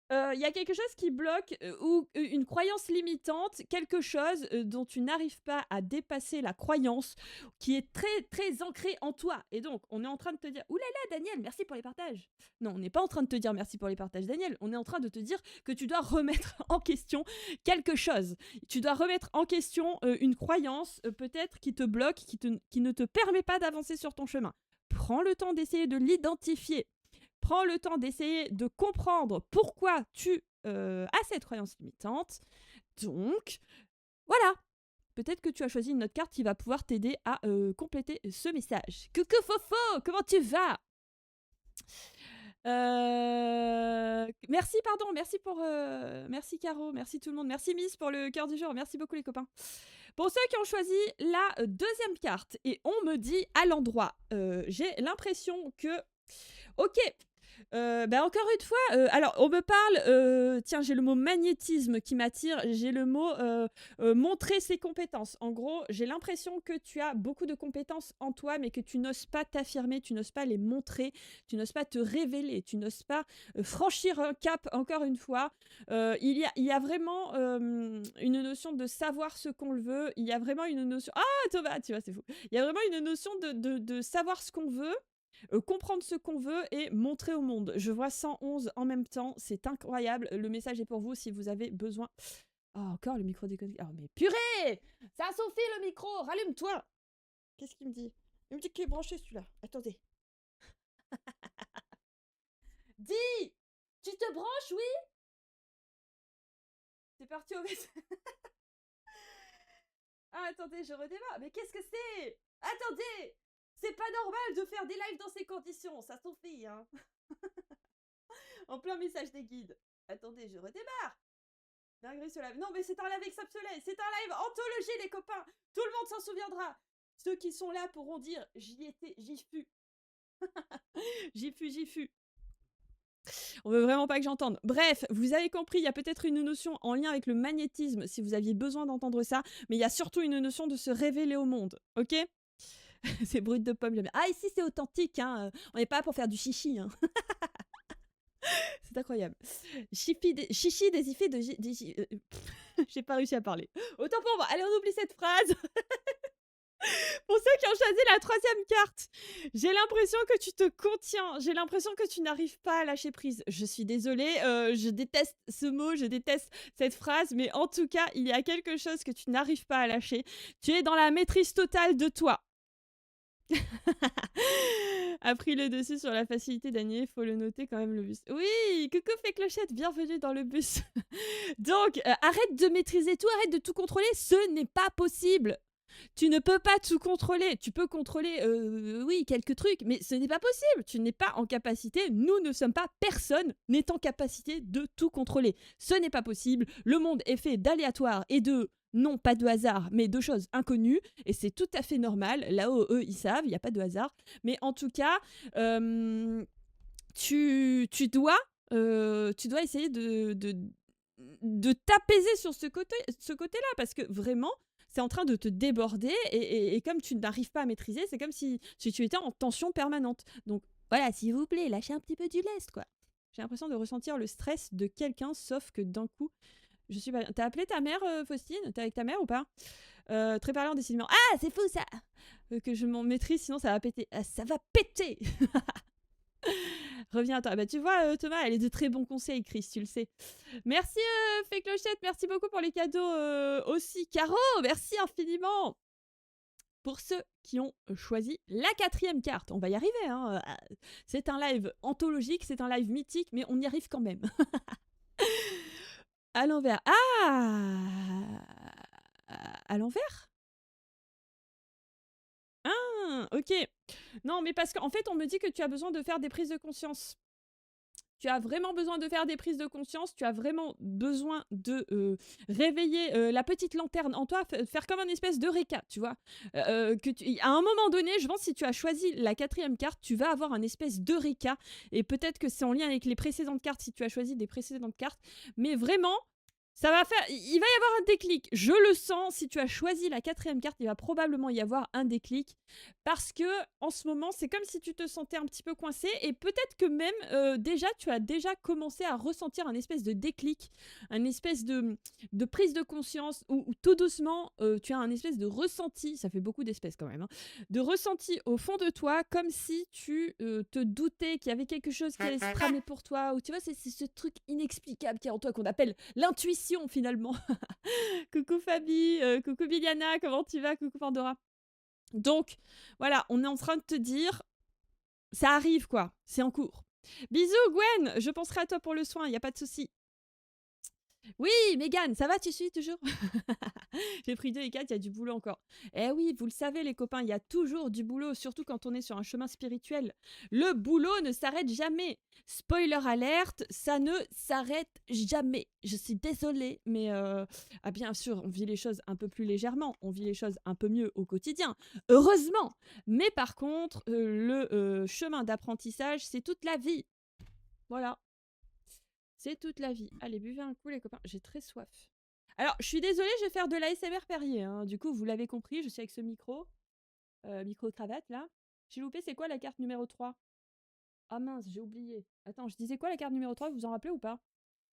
Il y a quelque chose qui bloque ou une croyance limitante, quelque chose dont tu n'arrives pas à dépasser la croyance qui est très très ancrée en toi. Et donc, on est en train de te dire « Ouh là là, Daniel, merci pour les partages !» Non, on n'est pas en train de te dire « Merci pour les partages, Daniel !» On est en train de te dire que tu dois remettre en question quelque chose. Tu dois remettre en question une croyance peut-être qui te bloque, qui ne te permet pas d'avancer sur ton chemin. Prends le temps d'essayer de l'identifier. Prends le temps d'essayer de comprendre pourquoi tu as cette croyance limitante. Donc, voilà. Peut-être que tu as choisi une autre carte qui va pouvoir t'aider à compléter ce message. Coucou Fofo, comment tu vas? Merci, pardon, merci pour... merci Caro, merci tout le monde, merci Miss pour le cœur du jour, merci beaucoup les copains. Pour ceux qui ont choisi la deuxième carte, et on me dit à l'endroit, j'ai l'impression que... Ok, encore une fois, alors on me parle, tiens, j'ai le mot magnétisme qui m'attire, j'ai le mot montrer ses compétences. En gros, j'ai l'impression que tu as beaucoup de compétences en toi, mais que tu n'oses pas t'affirmer, tu n'oses pas les montrer, tu n'oses pas te révéler, tu n'oses pas franchir un cap, encore une fois. Il y a vraiment une notion de savoir ce qu'on le veut, il y a vraiment une notion... Ah, Thomas, tu vois, c'est fou. Il y a vraiment une notion de savoir ce qu'on veut, comprendre ce qu'on veut et montrer au monde. Je vois 111 en même temps, c'est incroyable. Le message est pour vous si vous avez besoin. Oh, encore le micro déconnecté. Oh, mais purée! Ça a sauté le micro! Rallume-toi! Qu'est-ce qu'il me dit? Il me dit qu'il est branché celui-là. Attendez. Dis! Tu te branches, oui? C'est parti au Ah, attendez, je redémarre. Mais qu'est-ce que c'est? Attendez! C'est pas normal de faire des lives dans ces conditions, ça suffit, hein. En plein message des guides. Attendez, je redémarre. Dinguerie ce live. Non, mais c'est un live exceptionnel. C'est un live anthologie, les copains. Tout le monde s'en souviendra. Ceux qui sont là pourront dire « J'y étais, j'y fus. » J'y fus. On veut vraiment pas que j'entende. Bref, vous avez compris, il y a peut-être une notion en lien avec le magnétisme, si vous aviez besoin d'entendre ça, mais il y a surtout une notion de se révéler au monde, ok? C'est brut de pomme, j'aime bien. Ah, ici c'est authentique, hein. On n'est pas là pour faire du chichi, hein. C'est incroyable. Chichi des effets de... J'ai pas réussi à parler. Autant pour moi. Allez, on oublie cette phrase. Pour ceux qui ont choisi la troisième carte, j'ai l'impression que tu te contiens, j'ai l'impression que tu n'arrives pas à lâcher prise. Je suis désolée, je déteste ce mot, je déteste cette phrase, mais en tout cas, il y a quelque chose que tu n'arrives pas à lâcher. Tu es dans la maîtrise totale de toi. A pris le dessus sur la facilité d'Agné, faut le noter quand même le bus. Oui, coucou fait clochette, bienvenue dans le bus. Donc, arrête de maîtriser tout, arrête de tout contrôler, ce n'est pas possible. Tu ne peux pas tout contrôler. Tu peux contrôler, oui, quelques trucs, mais ce n'est pas possible. Tu n'es pas en capacité, nous ne sommes pas, personne n'est en capacité de tout contrôler. Ce n'est pas possible. Le monde est fait d'aléatoires et de, non pas de hasard, mais de choses inconnues, et c'est tout à fait normal. Là-haut, eux, ils savent, il n'y a pas de hasard. Mais en tout cas, tu dois essayer de t'apaiser sur ce côté-là, parce que vraiment, c'est en train de te déborder et comme tu n'arrives pas à maîtriser, c'est comme si tu étais en tension permanente. Donc voilà, s'il vous plaît, lâchez un petit peu du lest, quoi. J'ai l'impression de ressentir le stress de quelqu'un, sauf que d'un coup, je suis pas bien. T'as appelé ta mère, Faustine? T'es avec ta mère ou pas? Très parlant, décidément. Ah, c'est fou ça! Que je m'en maîtrise, sinon ça va péter. Ah, ça va péter! Reviens à toi. Bah, tu vois, Thomas, elle est de très bons conseils, Chris, tu le sais. Merci, Fée Clochette, merci beaucoup pour les cadeaux aussi. Caro, merci infiniment. Pour ceux qui ont choisi la quatrième carte, on va y arriver, hein. C'est un live anthologique, c'est un live mythique, mais on y arrive quand même. À l'envers. Ah! À l'envers? Ah, ok. Non, mais parce qu'en fait, on me dit que tu as besoin de faire des prises de conscience. Tu as vraiment besoin de faire des prises de conscience, tu as vraiment besoin de réveiller la petite lanterne en toi, faire comme un espèce de réca, tu vois. À un moment donné, je pense que si tu as choisi la quatrième carte, tu vas avoir un espèce de réca, et peut-être que c'est en lien avec les précédentes cartes, si tu as choisi des précédentes cartes, mais vraiment, Ça va faire. Il va y avoir un déclic. Je le sens. Si tu as choisi la 4e carte, il va probablement y avoir un déclic. Parce que en ce moment, c'est comme si tu te sentais un petit peu coincé. Et peut-être que même déjà, tu as déjà commencé à ressentir un espèce de déclic, un espèce de prise de conscience, où tout doucement, tu as un espèce de ressenti. Ça fait beaucoup d'espèces quand même. Hein, de ressenti au fond de toi, comme si tu te doutais qu'il y avait quelque chose qui allait se tramer pour toi. Ou tu vois, c'est ce truc inexplicable qui est en toi qu'on appelle l'intuition finalement. Coucou Fabi, coucou Biliana, comment tu vas? Coucou Pandora. Donc, voilà, on est en train de te dire, ça arrive quoi, c'est en cours. Bisous Gwen, je penserai à toi pour le soin, il n'y a pas de souci. Oui, Mégane, ça va, tu suis toujours? J'ai pris 2 et 4, il y a du boulot encore. Eh oui, vous le savez les copains, il y a toujours du boulot, surtout quand on est sur un chemin spirituel. Le boulot ne s'arrête jamais. Spoiler alerte, ça ne s'arrête jamais. Je suis désolée, mais bien sûr, on vit les choses un peu plus légèrement, on vit les choses un peu mieux au quotidien, heureusement. Mais par contre, le chemin d'apprentissage, c'est toute la vie. Voilà. C'est toute la vie. Allez, buvez un coup les copains, j'ai très soif. Alors, je suis désolée, je vais faire de l'ASMR Perrier. Hein. Du coup, vous l'avez compris, je suis avec ce micro-cravate là. J'ai loupé, c'est quoi la carte numéro 3? Ah mince, j'ai oublié. Attends, je disais quoi la carte numéro 3, vous vous en rappelez ou pas?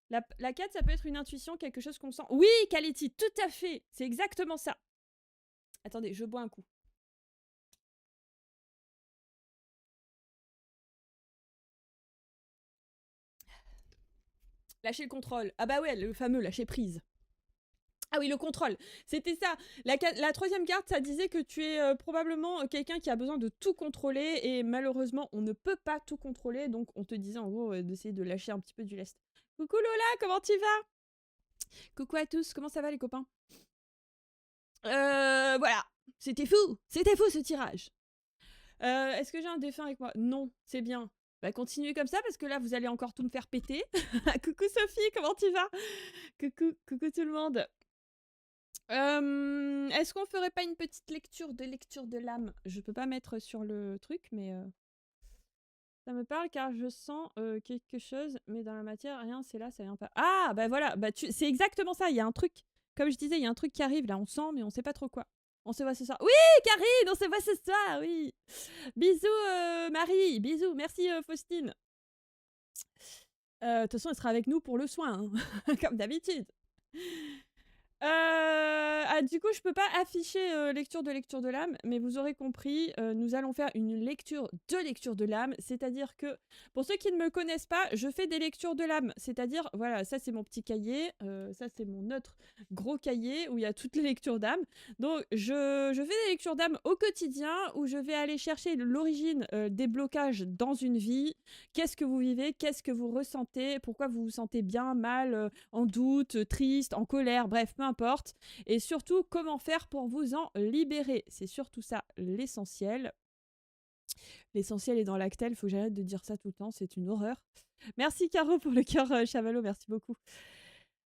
La 4, ça peut être une intuition, quelque chose qu'on sent. Oui, Kaleti, tout à fait. C'est exactement ça. Attendez, je bois un coup. Lâcher le contrôle. Ah bah ouais, le fameux lâcher prise. Ah oui, le contrôle. C'était ça. La 3e carte, ça disait que tu es probablement quelqu'un qui a besoin de tout contrôler et malheureusement, on ne peut pas tout contrôler. Donc, on te disait en gros d'essayer de lâcher un petit peu du lest. Coucou Lola, comment tu vas? Coucou à tous, comment ça va les copains? Voilà. C'était fou ce tirage. Est-ce que j'ai un défunt avec moi? Non, c'est bien. Bah, continuez comme ça parce que là, vous allez encore tout me faire péter. Coucou Sophie, comment tu vas? Coucou tout le monde. Est-ce qu'on ferait pas une petite lecture de l'âme? Je peux pas mettre sur le truc, mais ça me parle car je sens quelque chose, mais dans la matière, rien, c'est là, ça vient pas. Ah, bah voilà, bah c'est exactement ça, il y a un truc. Comme je disais, il y a un truc qui arrive, là, on sent, mais on sait pas trop quoi. On se voit ce soir. Oui, Karine, on se voit ce soir, oui. Bisous, Marie, bisous, merci, Faustine. De toute façon, elle sera avec nous pour le soin, hein, comme d'habitude. Du coup, je peux pas afficher lecture de l'âme, mais vous aurez compris, nous allons faire une lecture de l'âme, c'est-à-dire que, pour ceux qui ne me connaissent pas, je fais des lectures de l'âme, c'est-à-dire, voilà, ça c'est mon petit cahier, ça c'est mon autre gros cahier où il y a toutes les lectures d'âme. Donc, je fais des lectures d'âme au quotidien où je vais aller chercher l'origine des blocages dans une vie, qu'est-ce que vous vivez, qu'est-ce que vous ressentez, pourquoi vous vous sentez bien, mal, en doute, triste, en colère, bref, peu importe. Et surtout, comment faire pour vous en libérer. C'est surtout ça l'essentiel. L'essentiel est dans l'actel, faut que j'arrête de dire ça tout le temps, c'est une horreur. Merci Caro pour le cœur Chavalot, merci beaucoup.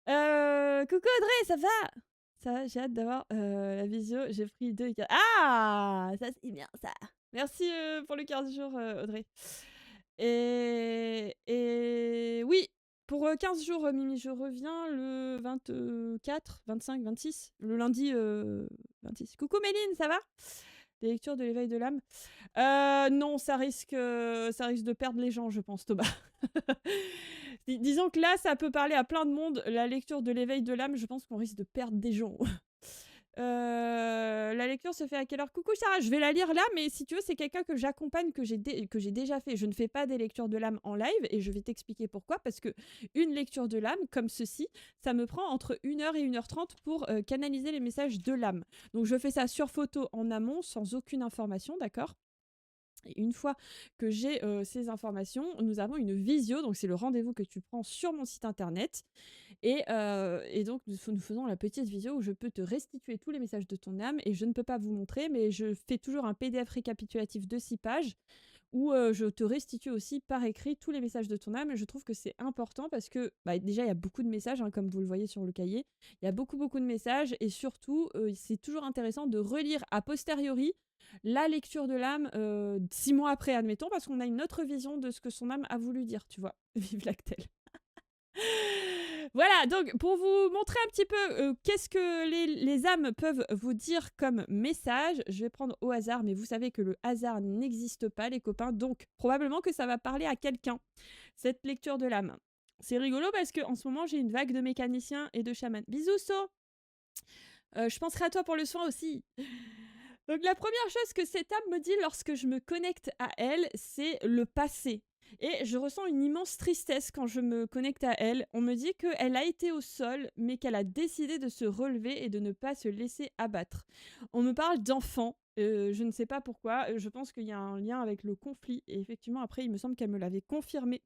Coucou Audrey, ça va? Ça va, j'ai hâte d'avoir la visio, j'ai pris 2 et 4. Ah, ça c'est bien ça. Merci pour le cœur du jour Audrey. Et oui, pour 15 jours, Mimi, je reviens le 24, 25, 26, le lundi 26. Coucou Méline, ça va? Des lectures de l'éveil de l'âme. Non, ça risque de perdre les gens, je pense, Thomas. Disons que là, ça peut parler à plein de monde. La lecture de l'éveil de l'âme, je pense qu'on risque de perdre des gens. La lecture se fait à quelle heure? Coucou Sarah, je vais la lire là, mais si tu veux, c'est quelqu'un que j'accompagne, que j'ai déjà fait. Je ne fais pas des lectures de l'âme en live, et je vais t'expliquer pourquoi. Parce que une lecture de l'âme, comme ceci, ça me prend entre 1h et 1h30 pour canaliser les messages de l'âme. Donc je fais ça sur photo en amont, sans aucune information, d'accord? Et une fois que j'ai ces informations, nous avons une visio, donc c'est le rendez-vous que tu prends sur mon site internet. Et donc, nous faisons la petite visio où je peux te restituer tous les messages de ton âme, et je ne peux pas vous montrer, mais je fais toujours un PDF récapitulatif de 6 pages où je te restitue aussi par écrit tous les messages de ton âme. Et je trouve que c'est important parce que déjà, il y a beaucoup de messages, hein, comme vous le voyez sur le cahier. Il y a beaucoup de messages, et surtout, c'est toujours intéressant de relire a posteriori la lecture de l'âme 6 mois après, admettons, parce qu'on a une autre vision de ce que son âme a voulu dire, tu vois. Vive l'actel. Voilà, donc pour vous montrer un petit peu qu'est-ce que les âmes peuvent vous dire comme message, je vais prendre au hasard, mais vous savez que le hasard n'existe pas, les copains, donc probablement que ça va parler à quelqu'un, cette lecture de l'âme. C'est rigolo parce qu'en ce moment, j'ai une vague de mécaniciens et de chamans. Bisous, So. Je penserai à toi pour le soin aussi. Donc la première chose que cette âme me dit lorsque je me connecte à elle, c'est le passé. Et je ressens une immense tristesse quand je me connecte à elle. On me dit qu'elle a été au sol, mais qu'elle a décidé de se relever et de ne pas se laisser abattre. On me parle d'enfant. Je ne sais pas pourquoi. Je pense qu'il y a un lien avec le conflit. Et effectivement, après, il me semble qu'elle me l'avait confirmé.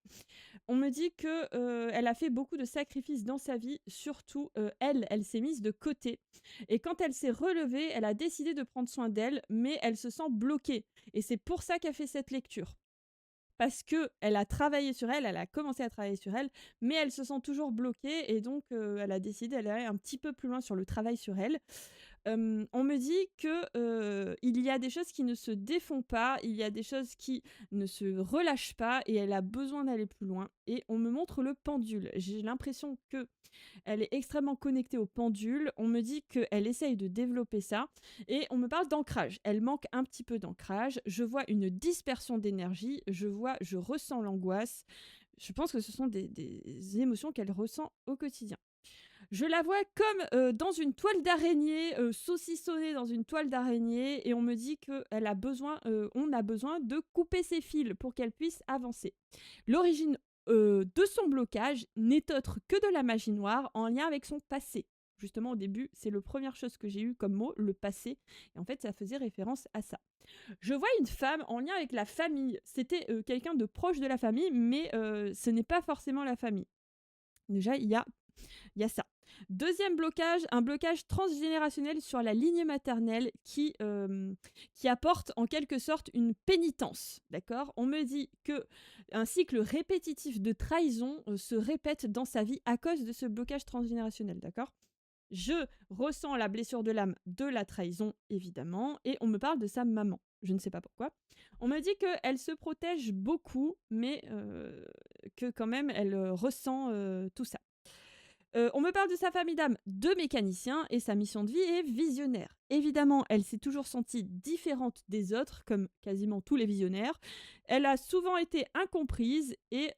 On me dit que elle a fait beaucoup de sacrifices dans sa vie. Surtout, elle s'est mise de côté. Et quand elle s'est relevée, elle a décidé de prendre soin d'elle, mais elle se sent bloquée. Et c'est pour ça qu'elle fait cette lecture. Parce que elle a travaillé sur elle, elle a commencé à travailler sur elle, mais elle se sent toujours bloquée et donc elle a décidé d'aller un petit peu plus loin sur le travail sur elle. On me dit que il y a des choses qui ne se défont pas, il y a des choses qui ne se relâchent pas et elle a besoin d'aller plus loin. Et on me montre le pendule. J'ai l'impression que elle est extrêmement connectée au pendule. On me dit qu'elle essaye de développer ça. Et on me parle d'ancrage. Elle manque un petit peu d'ancrage. Je vois une dispersion d'énergie. Je ressens l'angoisse. Je pense que ce sont des émotions qu'elle ressent au quotidien. Je la vois comme dans une toile d'araignée, saucissonnée dans une toile d'araignée, et on me dit qu'on a besoin de couper ses fils pour qu'elle puisse avancer. L'origine de son blocage n'est autre que de la magie noire en lien avec son passé. Justement, au début, c'est la première chose que j'ai eu comme mot, le passé. Et en fait, ça faisait référence à ça. Je vois une femme en lien avec la famille. C'était quelqu'un de proche de la famille, mais ce n'est pas forcément la famille. Déjà, il y a ça. Deuxième blocage, un blocage transgénérationnel sur la lignée maternelle qui apporte en quelque sorte une pénitence. D'accord ? On me dit que un cycle répétitif de trahison se répète dans sa vie à cause de ce blocage transgénérationnel. D'accord ? Je ressens la blessure de l'âme de la trahison, évidemment, et on me parle de sa maman. Je ne sais pas pourquoi. On me dit qu'elle se protège beaucoup, mais que quand même, elle ressent tout ça. On me parle de sa famille d'âme de mécanicien et sa mission de vie est visionnaire. Évidemment, elle s'est toujours sentie différente des autres, comme quasiment tous les visionnaires. Elle a souvent été incomprise et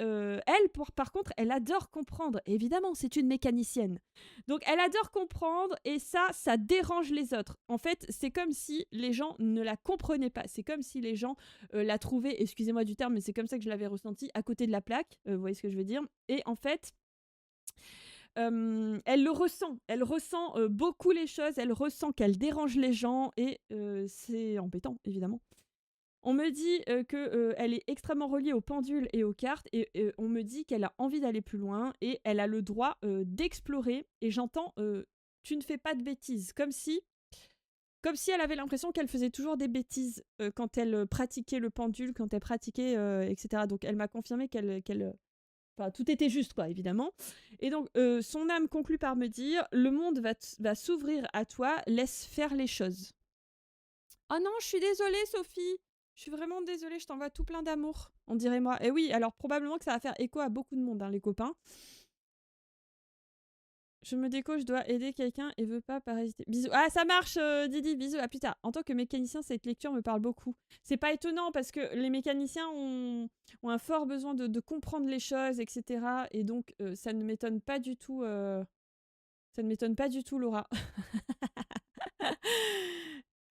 par contre, elle adore comprendre. Évidemment, c'est une mécanicienne. Donc, elle adore comprendre et ça dérange les autres. En fait, c'est comme si les gens ne la comprenaient pas. C'est comme si les gens la trouvaient, excusez-moi du terme, mais c'est comme ça que je l'avais ressenti, à côté de la plaque. Vous voyez ce que je veux dire ? Et en fait... elle le ressent, elle ressent beaucoup les choses, elle ressent qu'elle dérange les gens et c'est embêtant évidemment. On me dit qu'elle est extrêmement reliée aux pendules et aux cartes et on me dit qu'elle a envie d'aller plus loin et elle a le droit d'explorer et j'entends tu ne fais pas de bêtises, comme si elle avait l'impression qu'elle faisait toujours des bêtises quand elle pratiquait le pendule, quand elle pratiquait etc. Donc elle m'a confirmé qu'elle enfin, tout était juste, quoi, évidemment. Et donc, son âme conclut par me dire « Le monde va s'ouvrir à toi, laisse faire les choses. » Oh non, je suis désolée, Sophie. Je suis vraiment désolée, je t'envoie tout plein d'amour. On dirait moi. Et oui, alors probablement que ça va faire écho à beaucoup de monde, hein, les copains. Je me déco, je dois aider quelqu'un et veux pas parasiter. Bisous. Ah, ça marche, Didi, bisous, à plus tard. En tant que mécanicien, cette lecture me parle beaucoup. C'est pas étonnant parce que les mécaniciens ont un fort besoin de comprendre les choses, etc. Et donc, ça ne m'étonne pas du tout. Ça ne m'étonne pas du tout, Laura.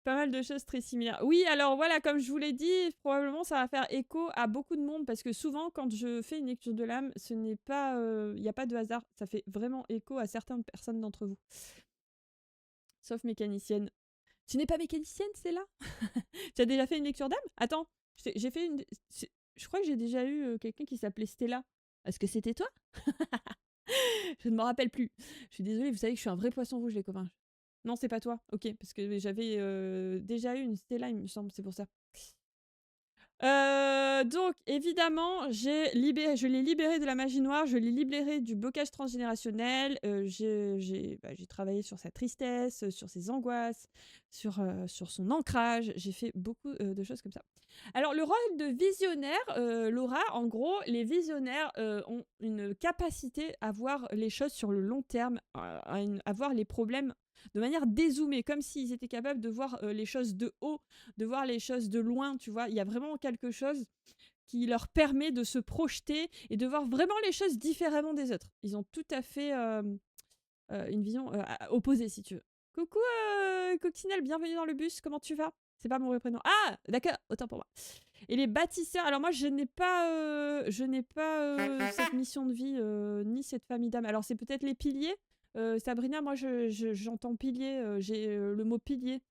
Pas mal de choses très similaires. Oui, alors voilà, comme je vous l'ai dit, probablement ça va faire écho à beaucoup de monde parce que souvent, quand je fais une lecture de l'âme, ce n'est pas, il n'y a pas de hasard. Ça fait vraiment écho à certaines personnes d'entre vous. Sauf mécanicienne. Tu n'es pas mécanicienne, c'est là. Tu as déjà fait une lecture d'âme? Attends, j'ai fait une. Je crois que j'ai déjà eu quelqu'un qui s'appelait Stella. Est-ce que c'était toi? Je ne me rappelle plus. Je suis désolée, vous savez que je suis un vrai poisson rouge, les copains. Non, c'est pas toi. Ok, parce que j'avais déjà eu une Stella, il me semble, c'est pour ça. Donc évidemment, je l'ai libéré de la magie noire, je l'ai libéré du blocage transgénérationnel, j'ai travaillé sur sa tristesse, sur ses angoisses, sur son ancrage, j'ai fait beaucoup, de choses comme ça. Alors le rôle de visionnaire, Laura, en gros, les visionnaires, ont une capacité à voir les choses sur le long terme, à voir les problèmes de manière dézoomée, comme s'ils étaient capables de voir, les choses de haut, de voir les choses de loin, tu vois? Il y a vraiment quelque chose qui leur permet de se projeter et de voir vraiment les choses différemment des autres. Ils ont tout à fait, une vision, opposée, si tu veux. Coucou, Coccinelle, bienvenue dans le bus, comment tu vas? C'est pas mon vrai prénom. Ah! D'accord, autant pour moi. Et les bâtisseurs, alors moi je n'ai pas, cette mission de vie, ni cette famille d'âme. Alors c'est peut-être les piliers? Sabrina, moi j'entends pilier, j'ai, le mot pilier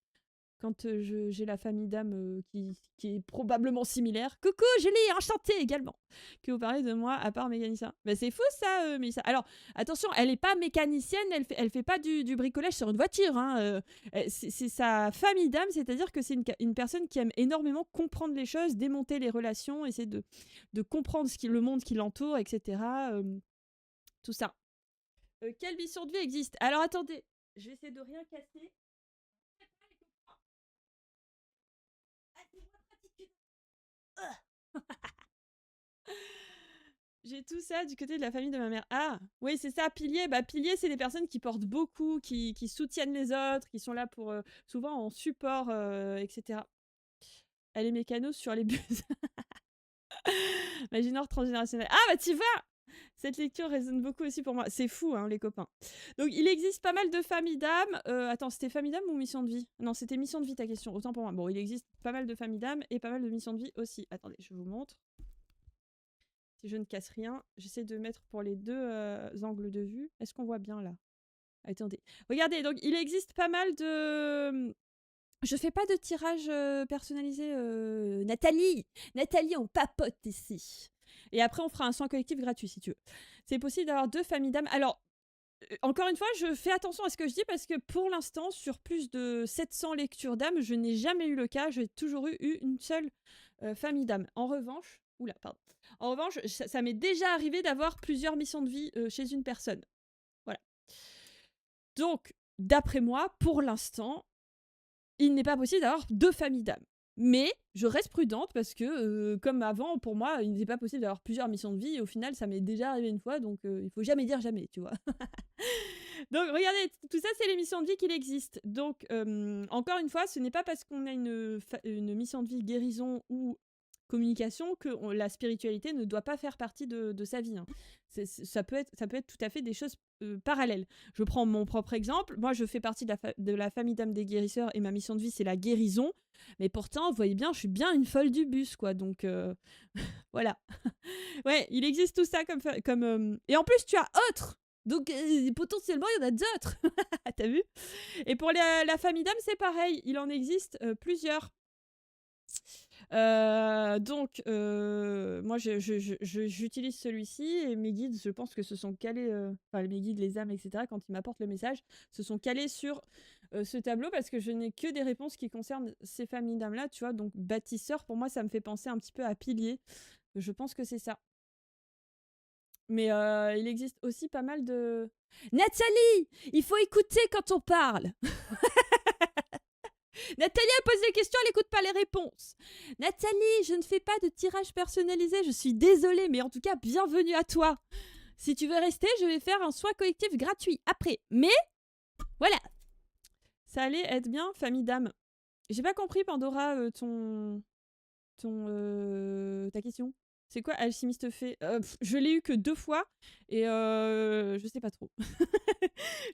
quand, j'ai la famille d'âme, qui est probablement similaire. Coucou Julie, enchantée également que vous parlez de moi à part mécanicien. Bah, c'est fou ça, Mélissa. Alors attention, elle est pas mécanicienne, elle fait pas du bricolage sur une voiture, hein, c'est sa famille d'âme, c'est-à-dire que c'est une personne qui aime énormément comprendre les choses, démonter les relations, essayer de comprendre le monde qui l'entoure, et cetera, tout ça. Quelle mission de vie existe? Alors attendez, je vais essayer de rien casser. J'ai tout ça du côté de la famille de ma mère. Ah, oui, c'est ça, pilier. Bah, pilier, c'est des personnes qui portent beaucoup, qui soutiennent les autres, qui sont là pour, souvent en support, etc. Elle est mécano sur les bus. Magie noire transgénérationnelle. Ah, bah, tu vois! Cette lecture résonne beaucoup aussi pour moi. C'est fou, hein, les copains. Donc, il existe pas mal de familles d'âmes. Attends, c'était famille d'âme ou mission de vie? Non, c'était mission de vie, ta question. Autant pour moi. Bon, il existe pas mal de familles d'âmes et pas mal de missions de vie aussi. Attendez, je vous montre. Si je ne casse rien, j'essaie de mettre pour les deux angles de vue. Est-ce qu'on voit bien là? Attendez. Regardez, donc il existe pas mal de... Je fais pas de tirage personnalisé. Nathalie, on papote ici. Et après, on fera un soin collectif gratuit si tu veux. C'est possible d'avoir deux familles d'âmes. Alors, encore une fois, je fais attention à ce que je dis parce que pour l'instant, sur plus de 700 lectures d'âmes, je n'ai jamais eu le cas. J'ai toujours eu une seule famille d'âmes. En revanche, oula, pardon. En revanche, ça m'est déjà arrivé d'avoir plusieurs missions de vie chez une personne. Voilà. Donc, d'après moi, pour l'instant, il n'est pas possible d'avoir deux familles d'âmes. Mais je reste prudente parce que, comme avant, pour moi, il n'était pas possible d'avoir plusieurs missions de vie. Et au final, ça m'est déjà arrivé une fois, donc il faut jamais dire jamais, tu vois. Donc, regardez, tout ça, c'est les missions de vie qu'il existe. Donc, encore une fois, ce n'est pas parce qu'on a une mission de vie guérison ou communication que la spiritualité ne doit pas faire partie de sa vie, hein. Ça peut être tout à fait des choses parallèles. Je prends mon propre exemple. Moi, je fais partie de la famille d'âmes des guérisseurs et ma mission de vie, c'est la guérison. Mais pourtant, vous voyez bien, je suis bien une folle du bus, quoi. Donc, voilà. Ouais, il existe tout ça comme et en plus, tu as autre. Donc, potentiellement, il y en a d'autres. T'as vu? Et pour la famille d'âmes, c'est pareil. Il en existe plusieurs. Donc, moi, j'utilise celui-ci et mes guides, je pense que se sont calés, enfin, mes guides, les âmes, etc., quand ils m'apportent le message, se sont calés sur ce tableau parce que je n'ai que des réponses qui concernent ces familles d'âmes-là, tu vois. Donc, bâtisseur, pour moi, ça me fait penser un petit peu à pilier. Je pense que c'est ça. Mais il existe aussi pas mal de... Nathalie, il faut écouter quand on parle. Nathalie a posé des questions, elle n'écoute pas les réponses. Nathalie, je ne fais pas de tirage personnalisé, je suis désolée, mais en tout cas, bienvenue à toi. Si tu veux rester, je vais faire un soin collectif gratuit après. Mais, voilà. Ça allait être bien, famille d'âme. J'ai pas compris, Pandora, ta question. C'est quoi Alchimiste fait? Je l'ai eu que 2 fois et je sais pas trop.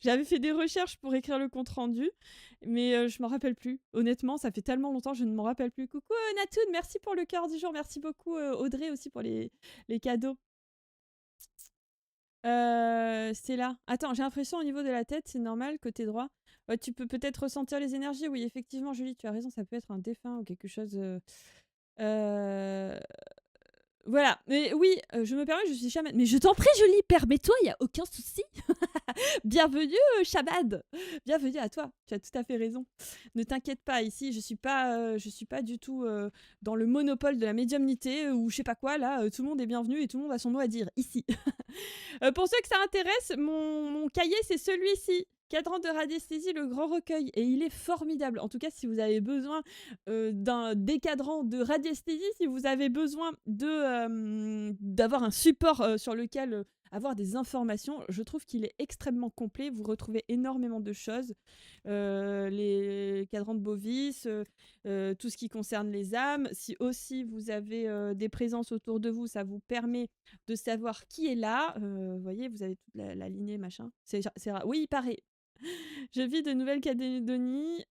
J'avais fait des recherches pour écrire le compte rendu, mais je m'en rappelle plus. Honnêtement, ça fait tellement longtemps, je ne m'en rappelle plus. Coucou Natoun, merci pour le cœur du jour, merci beaucoup Audrey aussi pour les cadeaux. C'est là. Attends, j'ai l'impression au niveau de la tête, c'est normal, côté droit. Tu peux peut-être ressentir les énergies. Oui, effectivement, Julie, tu as raison, ça peut être un défunt ou quelque chose... Voilà, mais oui, je me permets, je suis chamane. Mais je t'en prie, Julie, permets-toi, il n'y a aucun souci. Bienvenue, Shabad. Bienvenue à toi. Tu as tout à fait raison. Ne t'inquiète pas, ici, je suis pas du tout dans le monopole de la médiumnité ou je sais pas quoi. Là, tout le monde est bienvenu et tout le monde a son mot à dire ici. Pour ceux que ça intéresse, mon cahier, c'est celui-ci. Cadran de radiesthésie, le grand recueil. Et il est formidable. En tout cas, si vous avez besoin d'un décadrant de radiesthésie, si vous avez besoin d'avoir un support sur lequel avoir des informations, je trouve qu'il est extrêmement complet. Vous retrouvez énormément de choses. Les cadrans de Bovis, tout ce qui concerne les âmes. Si aussi vous avez des présences autour de vous, ça vous permet de savoir qui est là. Vous voyez, vous avez toute la lignée, machin. C'est rare. Oui, il paraît. Je vis de Nouvelle-Calédonie,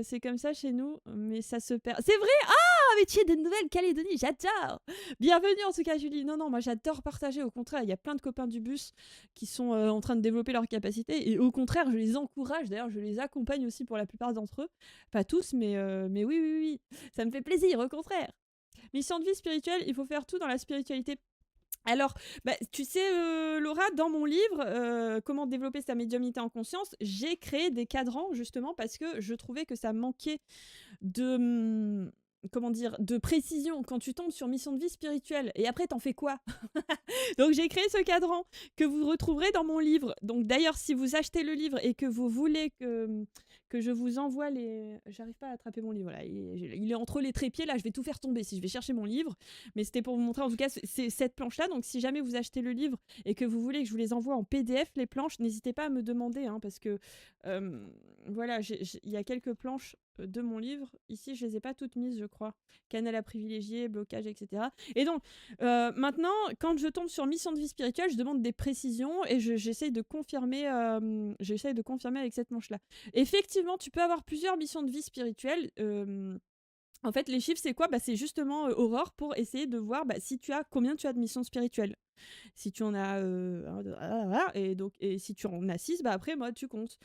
c'est comme ça chez nous, mais ça se perd. C'est vrai! Ah, mais tu es de Nouvelle-Calédonie, j'adore! Bienvenue en tout cas, Julie. Non, non, moi j'adore partager, au contraire, il y a plein de copains du bus qui sont en train de développer leurs capacités, et au contraire, je les encourage, d'ailleurs, je les accompagne aussi pour la plupart d'entre eux. Pas tous, mais oui, oui, oui, ça me fait plaisir, au contraire. Mission de vie spirituelle, il faut faire tout dans la spiritualité. Alors, tu sais, Laura, dans mon livre, Comment développer sa médiumnité en conscience, j'ai créé des cadrans justement parce que je trouvais que ça manquait de, comment dire, de précision quand tu tombes sur mission de vie spirituelle. Et après, t'en fais quoi? Donc, j'ai créé ce cadran que vous retrouverez dans mon livre. Donc, d'ailleurs, si vous achetez le livre et que vous voulez que je vous envoie les... J'arrive pas à attraper mon livre, là. Il est entre les trépieds, là, je vais tout faire tomber si je vais chercher mon livre. Mais c'était pour vous montrer, en tout cas, c'est cette planche-là. Donc, si jamais vous achetez le livre et que vous voulez que je vous les envoie en PDF, les planches, n'hésitez pas à me demander, hein, parce que, voilà, il y a quelques planches de mon livre. Ici, je les ai pas toutes mises, je crois. Canal à privilégier, blocage, etc. Et donc, maintenant, quand je tombe sur mission de vie spirituelle, je demande des précisions et j'essaye de confirmer avec cette manche-là. Effectivement, tu peux avoir plusieurs missions de vie spirituelle. En fait, les chiffres, c'est quoi? C'est justement Aurore pour essayer de voir combien tu as de missions spirituelles. Si tu en as et si tu en as 6, après moi tu comptes.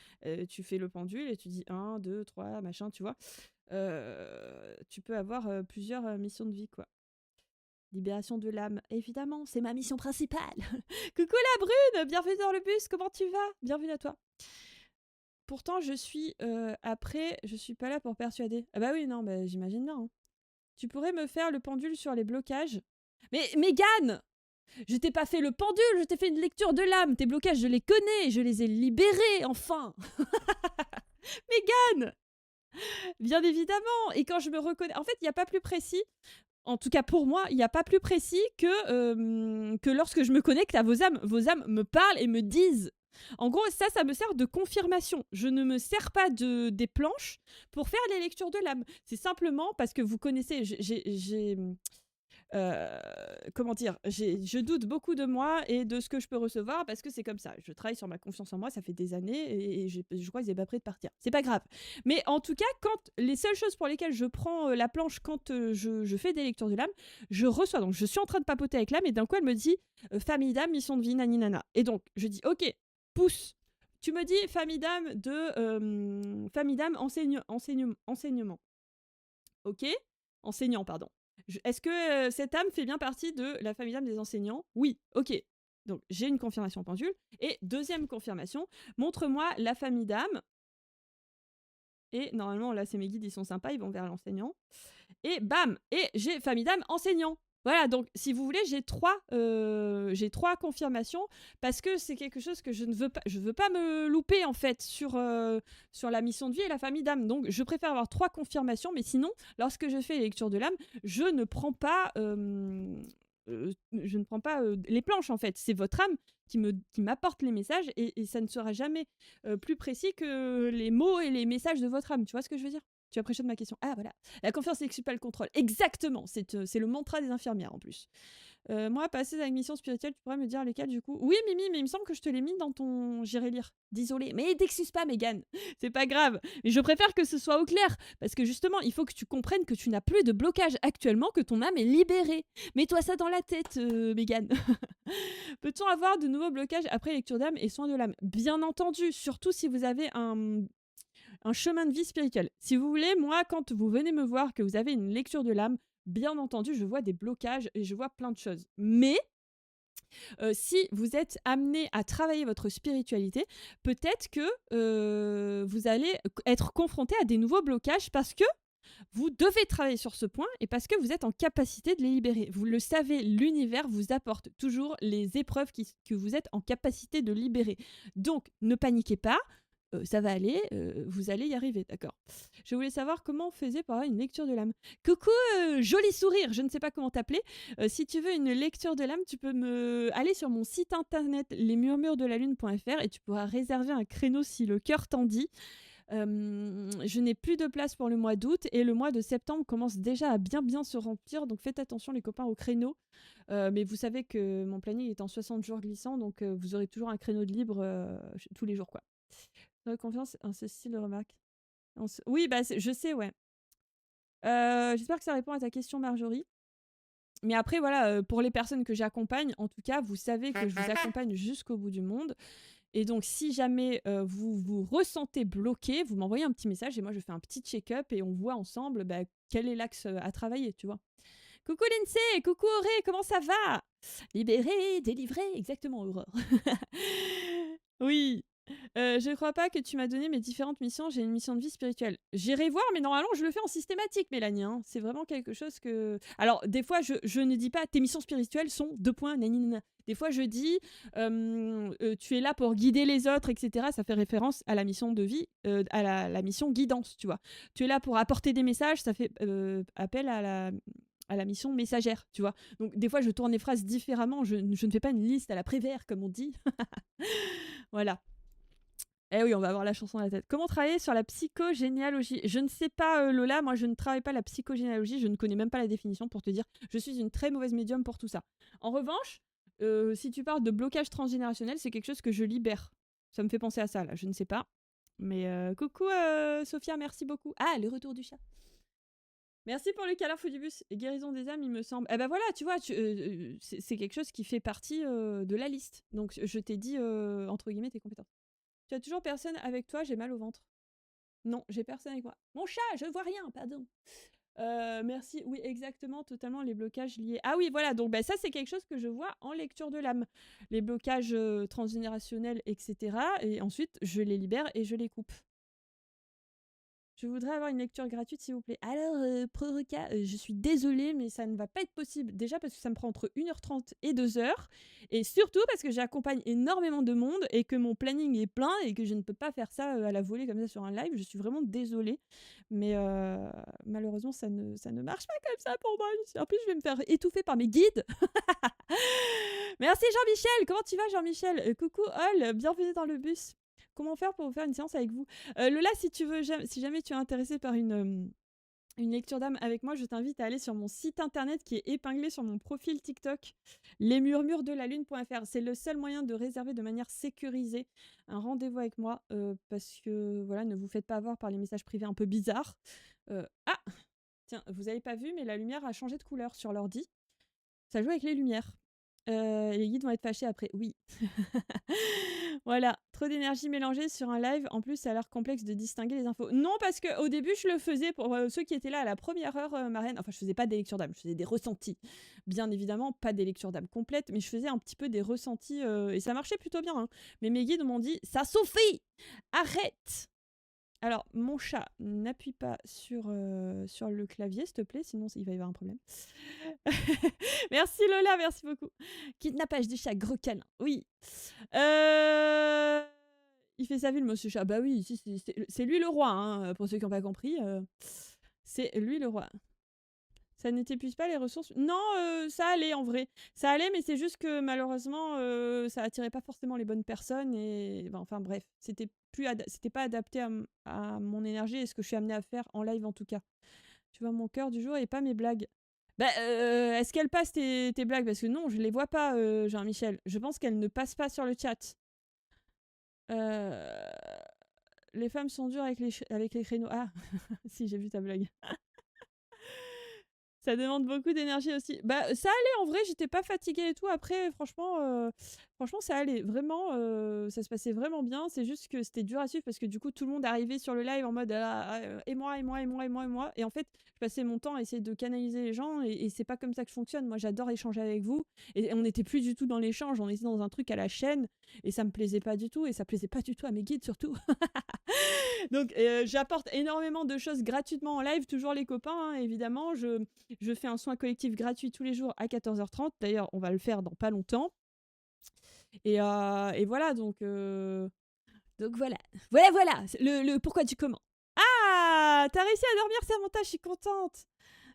Tu fais le pendule et tu dis 1, 2, 3, machin, tu vois. Tu peux avoir plusieurs missions de vie, quoi. Libération de l'âme, évidemment, c'est ma mission principale. Coucou la brune, bienvenue dans le bus, comment tu vas? Bienvenue à toi. Pourtant, je suis pas là pour persuader. Ah bah oui, non, j'imagine bien. Hein. Tu pourrais me faire le pendule sur les blocages? Mais Mégane! Je t'ai pas fait le pendule, je t'ai fait une lecture de l'âme. Tes blocages, je les connais, je les ai libérés, enfin. Mégane! Bien évidemment. Et quand je me reconnais... En fait, il n'y a pas plus précis. En tout cas, pour moi, il n'y a pas plus précis que lorsque je me connecte à vos âmes. Vos âmes me parlent et me disent. En gros, ça me sert de confirmation. Je ne me sers pas des planches pour faire les lectures de l'âme. C'est simplement parce que vous connaissez... comment dire, je doute beaucoup de moi et de ce que je peux recevoir parce que c'est comme ça. Je travaille sur ma confiance en moi, ça fait des années et je crois qu'ils n'est pas prêt de partir. C'est pas grave. Mais en tout cas, quand les seules choses pour lesquelles je prends la planche quand je fais des lectures de l'âme, je reçois. Donc je suis en train de papoter avec l'âme et d'un coup elle me dit famille d'âme, mission de vie, nani nana. Et donc je dis ok, pousse. Tu me dis famille d'âme enseignement. Ok, enseignant, pardon. Est-ce que cette âme fait bien partie de la famille d'âme des enseignants? Oui, ok. Donc, j'ai une confirmation pendule. Et deuxième confirmation, montre-moi la famille d'âme. Et normalement, là, c'est mes guides, ils sont sympas, ils vont vers l'enseignant. Et bam! Et j'ai famille d'âme enseignant. Voilà, donc si vous voulez, j'ai trois confirmations parce que c'est quelque chose que je veux pas me louper en fait sur la mission de vie et la famille d'âme. Donc je préfère avoir 3 confirmations, mais sinon, lorsque je fais les lectures de l'âme, je ne prends pas les planches en fait. C'est votre âme qui m'apporte les messages et ça ne sera jamais plus précis que les mots et les messages de votre âme. Tu vois ce que je veux dire? Tu apprécies ma question. Ah, voilà. La confiance n'exclut pas le contrôle. Exactement. C'est le mantra des infirmières, en plus. Moi, passer avec mission spirituelle, tu pourrais me dire lesquelles, du coup? Oui, Mimi, mais il me semble que je te l'ai mis dans ton... J'irai lire. Désolée. Mais t'excuses pas, Mégane. C'est pas grave. Mais je préfère que ce soit au clair. Parce que, justement, il faut que tu comprennes que tu n'as plus de blocage actuellement, que ton âme est libérée. Mets-toi ça dans la tête, Mégane. Peut-on avoir de nouveaux blocages après lecture d'âme et soin de l'âme? Bien entendu. Surtout si vous avez un chemin de vie spirituel. Si vous voulez, moi, quand vous venez me voir, que vous avez une lecture de l'âme, bien entendu, je vois des blocages et je vois plein de choses. Mais Si vous êtes amené à travailler votre spiritualité, peut-être que vous allez être confronté à des nouveaux blocages parce que vous devez travailler sur ce point et parce que vous êtes en capacité de les libérer. Vous le savez, l'univers vous apporte toujours les épreuves que vous êtes en capacité de libérer. Donc, ne paniquez pas. Ça va aller, vous allez y arriver, d'accord. Je voulais savoir comment on faisait pour avoir une lecture de l'âme. Coucou, joli sourire, je ne sais pas comment t'appeler. Si tu veux une lecture de l'âme, tu peux aller sur mon site internet lesmurmuresdelalune.fr et tu pourras réserver un créneau si le cœur t'en dit. Je n'ai plus de place pour le mois d'août et le mois de septembre commence déjà à bien se remplir, donc faites attention les copains au créneau. Mais vous savez que mon planning est en 60 jours glissants, donc vous aurez toujours un créneau de libre tous les jours, quoi. Confiance en ce style de remarque. Oui, bah je sais, ouais. J'espère que ça répond à ta question, Marjorie. Mais après, voilà, pour les personnes que j'accompagne, en tout cas, vous savez que je vous accompagne jusqu'au bout du monde. Et donc, si jamais vous vous ressentez bloqué, vous m'envoyez un petit message et moi, je fais un petit check-up et on voit ensemble quel est l'axe à travailler, tu vois. Coucou Lindsay, coucou Auré, comment ça va? Libéré, délivré, exactement, Aurore. Oui. Je crois pas que tu m'as donné mes différentes missions, j'ai une mission de vie spirituelle. J'irai voir, mais normalement, je le fais en systématique, Mélanie, hein. C'est vraiment quelque chose que... Alors, des fois, je ne dis pas tes missions spirituelles sont 2 points, nanana. Des fois, je dis tu es là pour guider les autres, etc. Ça fait référence à la mission de vie, à la mission guidance, tu vois. Tu es là pour apporter des messages, ça fait appel à la mission messagère, tu vois. Donc, des fois, je tourne les phrases différemment, je ne fais pas une liste à la Prévert, comme on dit. Voilà. Eh oui, on va avoir la chanson à la tête. Comment travailler sur la psychogénéalogie? Je ne sais pas, Lola, moi je ne travaille pas la psychogénéalogie, je ne connais même pas la définition pour te dire. Je suis une très mauvaise médium pour tout ça. En revanche, si tu parles de blocage transgénérationnel, c'est quelque chose que je libère. Ça me fait penser à ça, là, je ne sais pas. Mais coucou Sophia, merci beaucoup. Ah, le retour du chat. Merci pour le câlin Phobibus. Et guérison des âmes, il me semble. Eh ben voilà, tu vois, c'est quelque chose qui fait partie de la liste. Donc je t'ai dit, entre guillemets, tes compétences. Tu as toujours personne avec toi, j'ai mal au ventre. Non, j'ai personne avec moi. Mon chat, je vois rien, pardon. Merci, oui, exactement, totalement, les blocages liés. Ah oui, voilà, donc ça, c'est quelque chose que je vois en lecture de l'âme. Les blocages transgénérationnels, etc. Et ensuite, je les libère et je les coupe. Je voudrais avoir une lecture gratuite, s'il vous plaît. Alors, Proroka, je suis désolée, mais ça ne va pas être possible. Déjà parce que ça me prend entre 1h30 et 2h. Et surtout parce que j'accompagne énormément de monde et que mon planning est plein et que je ne peux pas faire ça à la volée comme ça sur un live. Je suis vraiment désolée. Mais malheureusement, ça ne marche pas comme ça pour moi. En plus, je vais me faire étouffer par mes guides. Merci Jean-Michel. Comment tu vas, Jean-Michel? Coucou, Hall. Bienvenue dans le bus. Comment faire pour vous faire une séance avec vous? Lola, si jamais tu es intéressée par une lecture d'âme avec moi, je t'invite à aller sur mon site internet qui est épinglé sur mon profil TikTok, lesmurmuresdelalune.fr. C'est le seul moyen de réserver de manière sécurisée un rendez-vous avec moi parce que voilà, ne vous faites pas avoir par les messages privés un peu bizarres. Ah, tiens, vous avez pas vu, mais la lumière a changé de couleur sur l'ordi. Ça joue avec les lumières. Les guides vont être fâchés après. Oui. Voilà, trop d'énergie mélangée sur un live. En plus, ça a l'air complexe de distinguer les infos. Non, parce qu'au début, je le faisais pour ceux qui étaient là à la première heure, Marraine. Enfin, je faisais pas des lectures d'âme, je faisais des ressentis. Bien évidemment, pas des lectures d'âme complètes, mais je faisais un petit peu des ressentis et ça marchait plutôt bien. Hein. Mais mes guides m'ont dit ça suffit, arrête. Alors, mon chat, n'appuie pas sur le clavier, s'il te plaît, sinon il va y avoir un problème. Merci Lola, merci beaucoup. Kidnappage du chat, gros câlin. Oui. Il fait sa ville, monsieur chat. Bah oui, c'est lui le roi, hein, pour ceux qui n'ont pas compris. C'est lui le roi. Ça n'épuise pas les ressources. Non, ça allait en vrai. Ça allait, mais c'est juste que malheureusement, ça attirait pas forcément les bonnes personnes. Et enfin bref, c'était pas adapté à mon énergie et ce que je suis amenée à faire en live en tout cas. Tu vois mon cœur du jour et pas mes blagues. Bah, est-ce qu'elles passent tes blagues? Parce que non, je les vois pas, Jean-Michel. Je pense qu'elles ne passent pas sur le chat. Les femmes sont dures avec les créneaux. Ah, si, j'ai vu ta blague. Ça demande beaucoup d'énergie aussi. Bah, ça allait en vrai, j'étais pas fatiguée et tout. Après, franchement, ça allait. Vraiment, ça se passait vraiment bien. C'est juste que c'était dur à suivre parce que du coup, tout le monde arrivait sur le live en mode et moi, et moi, et moi, et moi, et moi. Et en fait, je passais mon temps à essayer de canaliser les gens et c'est pas comme ça que je fonctionne. Moi, j'adore échanger avec vous. Et on n'était plus du tout dans l'échange, on était dans un truc à la chaîne et ça me plaisait pas du tout et ça plaisait pas du tout à mes guides surtout. Donc, j'apporte énormément de choses gratuitement en live, toujours les copains, hein, évidemment. Je fais un soin collectif gratuit tous les jours à 14h30. D'ailleurs, on va le faire dans pas longtemps. Et voilà, donc voilà. Voilà, le pourquoi du comment. Ah, t'as réussi à dormir, Samantha, je suis contente.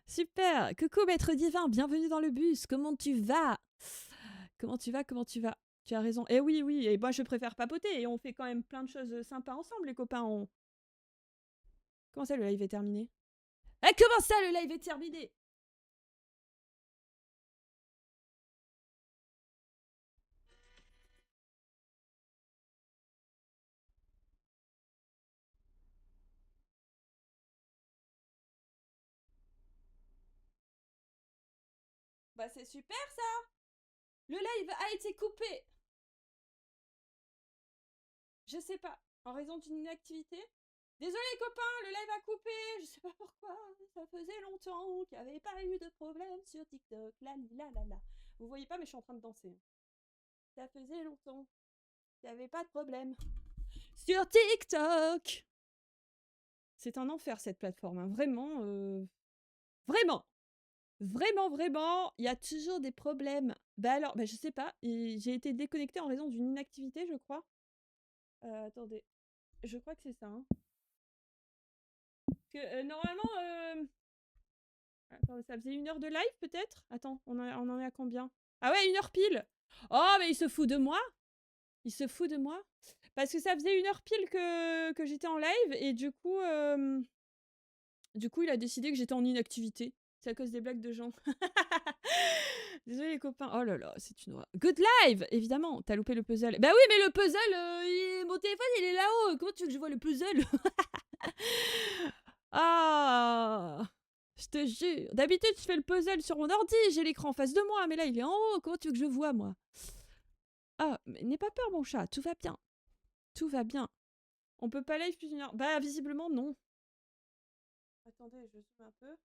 Super. Coucou, maître divin, bienvenue dans le bus. Comment tu vas? Comment tu vas? Tu as raison. Eh oui, oui, et moi je préfère papoter et on fait quand même plein de choses sympas ensemble, les copains. Comment ça, le live est terminé? Eh, comment ça, le live est terminé? Bah c'est super ça. Le live a été coupé. Je sais pas. En raison d'une inactivité. Désolé copains, le live a coupé. Je sais pas pourquoi. Ça faisait longtemps qu'il n'y avait pas eu de problème sur TikTok. La. Vous voyez pas mais je suis en train de danser. Ça faisait longtemps qu'il n'y avait pas de problème sur TikTok. C'est un enfer cette plateforme. Hein. Vraiment. Vraiment, il y a toujours des problèmes. Bah alors, bah je sais pas. J'ai été déconnectée en raison d'une inactivité, je crois. Attendez. Je crois que c'est ça. Hein. Que, normalement, attends, ça faisait 1 heure de live peut-être. Attends, on en est à combien? Ah ouais, 1 heure pile. Oh, mais il se fout de moi. Il se fout de moi. Parce que ça faisait 1 heure pile que j'étais en live et du coup, il a décidé que j'étais en inactivité. C'est à cause des blagues de gens. Désolé les copains. Oh là là, c'est une horreur. Good live, évidemment. T'as loupé le puzzle. Bah oui, mais le puzzle, mon téléphone, il est là-haut. Comment tu veux que je vois le puzzle? Ah, je te jure. D'habitude, je fais le puzzle sur mon ordi. J'ai l'écran en face de moi. Mais là, il est en haut. Comment tu veux que je vois, moi? Ah, mais n'aie pas peur, mon chat. Tout va bien. Tout va bien. On peut pas live plus d'une heure. Bah, visiblement, non. Attendez, je zoome un peu.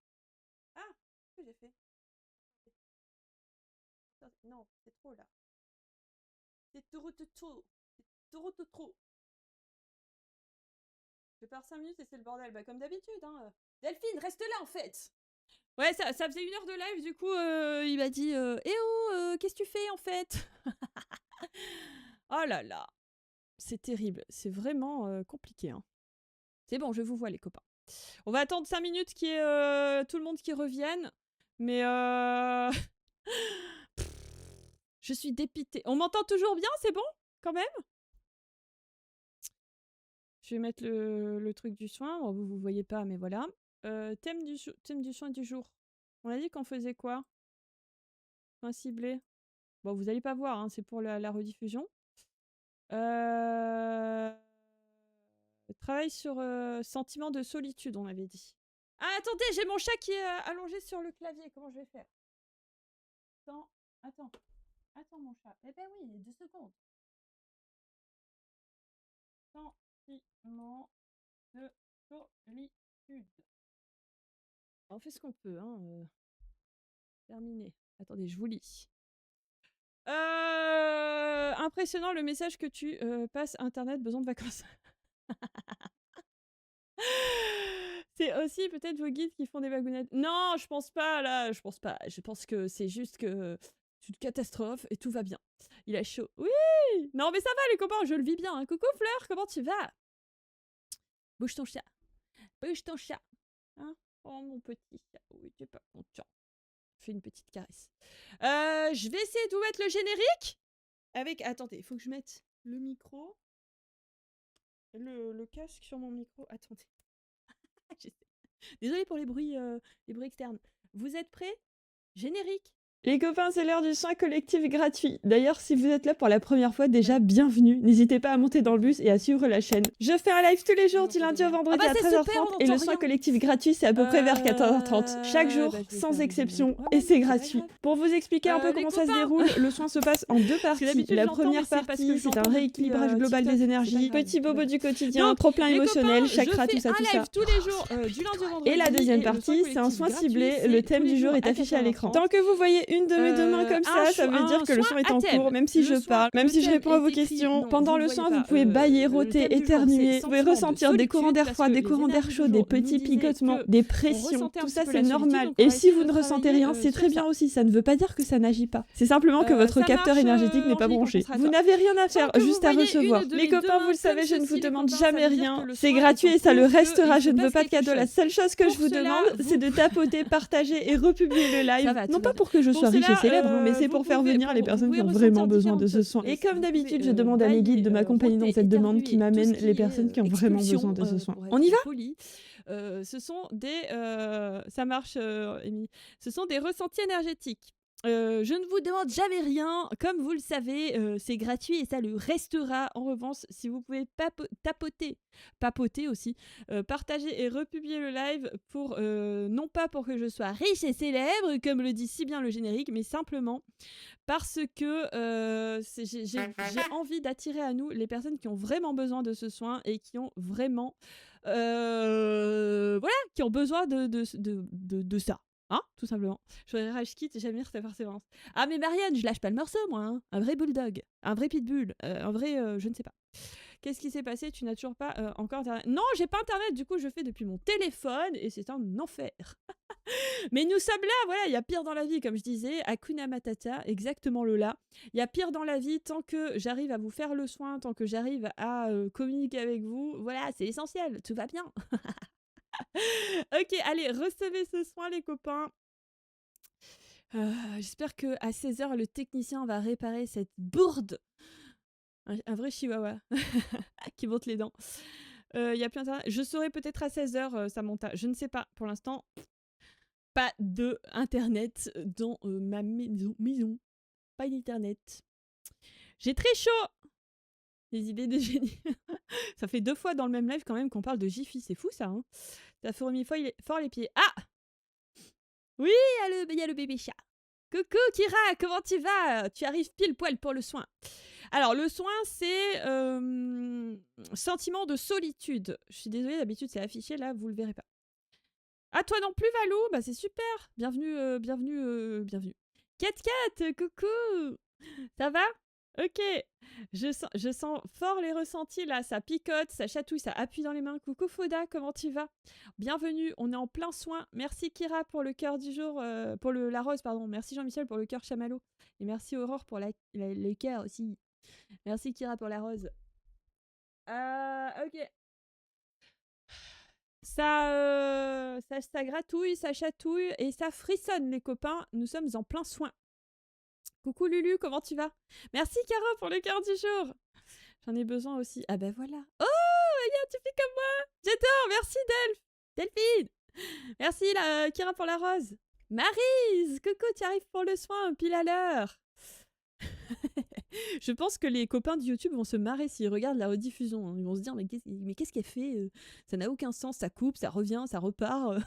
Ah, qu'est-ce que j'ai fait? Non, c'est trop là. C'est trop. C'est trop. Je pars 5 minutes et c'est le bordel. Bah, comme d'habitude, hein. Delphine, reste là en fait. Ouais, ça faisait 1 heure de live, du coup, il m'a dit Eh oh, qu'est-ce que tu fais en fait? Oh là là, c'est terrible. C'est vraiment compliqué. Hein. C'est bon, je vous vois, les copains. On va attendre 5 minutes qu'il y ait tout le monde qui revienne. Mais je suis dépitée. On m'entend toujours bien, c'est bon? Quand même? Je vais mettre le truc du soin. Bon, vous voyez pas, mais voilà. Thème du soin du jour. On a dit qu'on faisait quoi? Soin ciblé. Bon, vous allez pas voir, hein, c'est pour la rediffusion. Travail sur sentiment de solitude, on avait dit. Ah, attendez, j'ai mon chat qui est allongé sur le clavier. Comment je vais faire? Attends, mon chat. Eh ben oui, 2 secondes. Sentiment de solitude. On fait ce qu'on peut, hein. Terminé. Attendez, je vous lis. Impressionnant le message que tu passes. Internet, besoin de vacances. C'est aussi peut-être vos guides qui font des bagounettes. Non, je pense pas, là. Je pense pas. Je pense que c'est juste que c'est une catastrophe et tout va bien. Il a chaud. Oui! Non, mais ça va, les copains, je le vis bien. Hein. Coucou, Fleur, comment tu vas? Bouge ton chat. Bouge ton chat. Hein? Oh, mon petit chat. Oui, tu es pas content. Fais une petite caresse. Je vais essayer de vous mettre le générique. Avec. Attendez, il faut que je mette le micro. Le casque sur mon micro. Attendez. Désolée pour les bruits externes. Vous êtes prêts? Générique. Les copains, c'est l'heure du soin collectif gratuit. D'ailleurs, si vous êtes là pour la première fois, déjà bienvenue. N'hésitez pas à monter dans le bus et à suivre la chaîne. Je fais un live tous les jours du lundi au vendredi à 13h30 et le soin collectif gratuit, c'est à peu près vers 14h30. Chaque jour, sans exception, et c'est gratuit. Pour vous expliquer un peu comment ça se déroule, le soin se passe en deux parties. La première partie, c'est un rééquilibrage global des énergies, petits bobos du quotidien, trop-plein émotionnel, chakra, tout ça, tout ça. tous les jours, du lundi au vendredi. Et la deuxième partie, c'est un soin ciblé. Le thème du jour est affiché à l'écran. Tant que vous voyez une de mes deux mains comme ça veut dire que le soin est en cours, même si je parle, même si je réponds à vos questions. Pendant le soin, vous pouvez bâiller, rôter, éternuer, vous pouvez ressentir des courants d'air froid, des courants d'air chaud, des petits picotements, des pressions. Tout ça, c'est normal. Et si vous ne ressentez rien, c'est très bien aussi. Ça ne veut pas dire que ça n'agit pas. C'est simplement que votre capteur énergétique n'est pas branché. Vous n'avez rien à faire, juste à recevoir. Les copains, vous le savez, je ne vous demande jamais rien. C'est gratuit et ça le restera. Je ne veux pas de cadeau. La seule chose que je vous demande, c'est de tapoter, partager et republier le live. Non pas pour que je sois riche et célèbre, mais c'est pour faire venir les personnes qui ont vraiment besoin de ce soin. Et comme d'habitude, je demande à mes guides de m'accompagner dans cette demande qui m'amène les personnes qui ont vraiment besoin de ce soin. On y va? Ce sont des... ça marche, Amy. Ce sont des ressentis énergétiques. Je ne vous demande jamais rien, comme vous le savez, c'est gratuit et ça le restera. En revanche, si vous pouvez papoter aussi, partager et republier le live pour, non pas pour que je sois riche et célèbre, comme le dit si bien le générique, mais simplement parce que j'ai envie d'attirer à nous les personnes qui ont vraiment besoin de ce soin et qui ont vraiment, voilà, qui ont besoin de ça. Hein, tout simplement. Je voudrais rage quitte, j'admire ta persévérance. Ah, mais Marianne, je lâche pas le morceau, moi. Hein. Un vrai bulldog, un vrai pitbull, un vrai, je ne sais pas. Qu'est-ce qui s'est passé? Tu n'as toujours pas encore internet? Non, j'ai pas internet, du coup, je fais depuis mon téléphone et c'est un enfer. Mais nous sommes là, voilà, il y a pire dans la vie, comme je disais. Hakuna Matata, exactement le là. Il y a pire dans la vie tant que j'arrive à vous faire le soin, tant que j'arrive à communiquer avec vous. Voilà, c'est essentiel, tout va bien. Ok, allez, recevez ce soin, les copains. J'espère qu'à 16h, le technicien va réparer cette bourde. Un vrai chihuahua qui monte les dents. Il y a plus internet. Je saurai peut-être à 16h, ça monte. Je ne sais pas. Pour l'instant, pas de internet dans ma maison. Pas d'internet. J'ai très chaud. Les idées de génie. Ça fait 2 fois dans le même live quand même qu'on parle de Jiffy. C'est fou ça. Hein. T'as fourmi fort les pieds. Ah! Oui, il y a le bébé chat. Coucou Kira, comment tu vas? Tu arrives pile poil pour le soin. Alors, le soin, c'est sentiment de solitude. Je suis désolée, d'habitude, c'est affiché, là, vous le verrez pas. Ah, toi non plus, Valou? Bah, c'est super. Bienvenue, bienvenue. Cat, coucou. Ça va? Ok. Je sens fort les ressentis, là. Ça picote, ça chatouille, ça appuie dans les mains. Coucou Foda, comment tu vas? Bienvenue, on est en plein soin. Merci Kira pour le cœur du jour, pour la rose, pardon. Merci Jean-Michel pour le cœur chamallow. Et merci Aurore pour le cœur aussi. Merci Kira pour la rose. Ok. Ça gratouille, ça chatouille et ça frissonne, les copains. Nous sommes en plein soin. Coucou Lulu, comment tu vas? Merci Caro pour le cœur du jour. J'en ai besoin aussi. Ah ben voilà. Oh, regarde, tu fais comme moi. J'adore, merci Delphine. Merci Kira pour la rose. Maryse, coucou, tu arrives pour le soin, pile à l'heure. Je pense que les copains de YouTube vont se marrer s'ils regardent la rediffusion. Hein. Ils vont se dire, mais qu'est-ce qu'elle fait? Ça n'a aucun sens, ça coupe, ça revient, ça repart.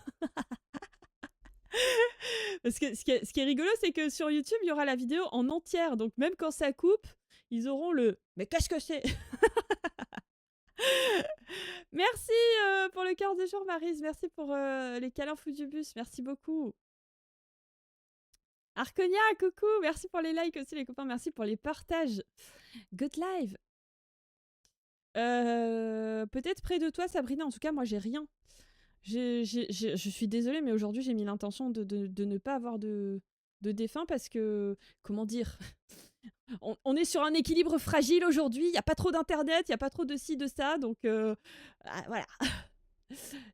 Parce que ce qui est rigolo, c'est que sur YouTube, il y aura la vidéo en entière. Donc même quand ça coupe, ils auront le « Mais qu'est-ce que c'est ?» Merci pour le cœur du jour, Maryse. Merci pour les câlins fous du bus. Merci beaucoup. Arconia, coucou. Merci pour les likes aussi, les copains. Merci pour les partages. Good live. Peut-être près de toi, Sabrina. En tout cas, moi, j'ai rien. Je suis désolée, mais aujourd'hui, j'ai mis l'intention de ne pas avoir de défunt parce que, comment dire, on est sur un équilibre fragile aujourd'hui. Il n'y a pas trop d'internet, il n'y a pas trop de ci, de ça. Donc, voilà.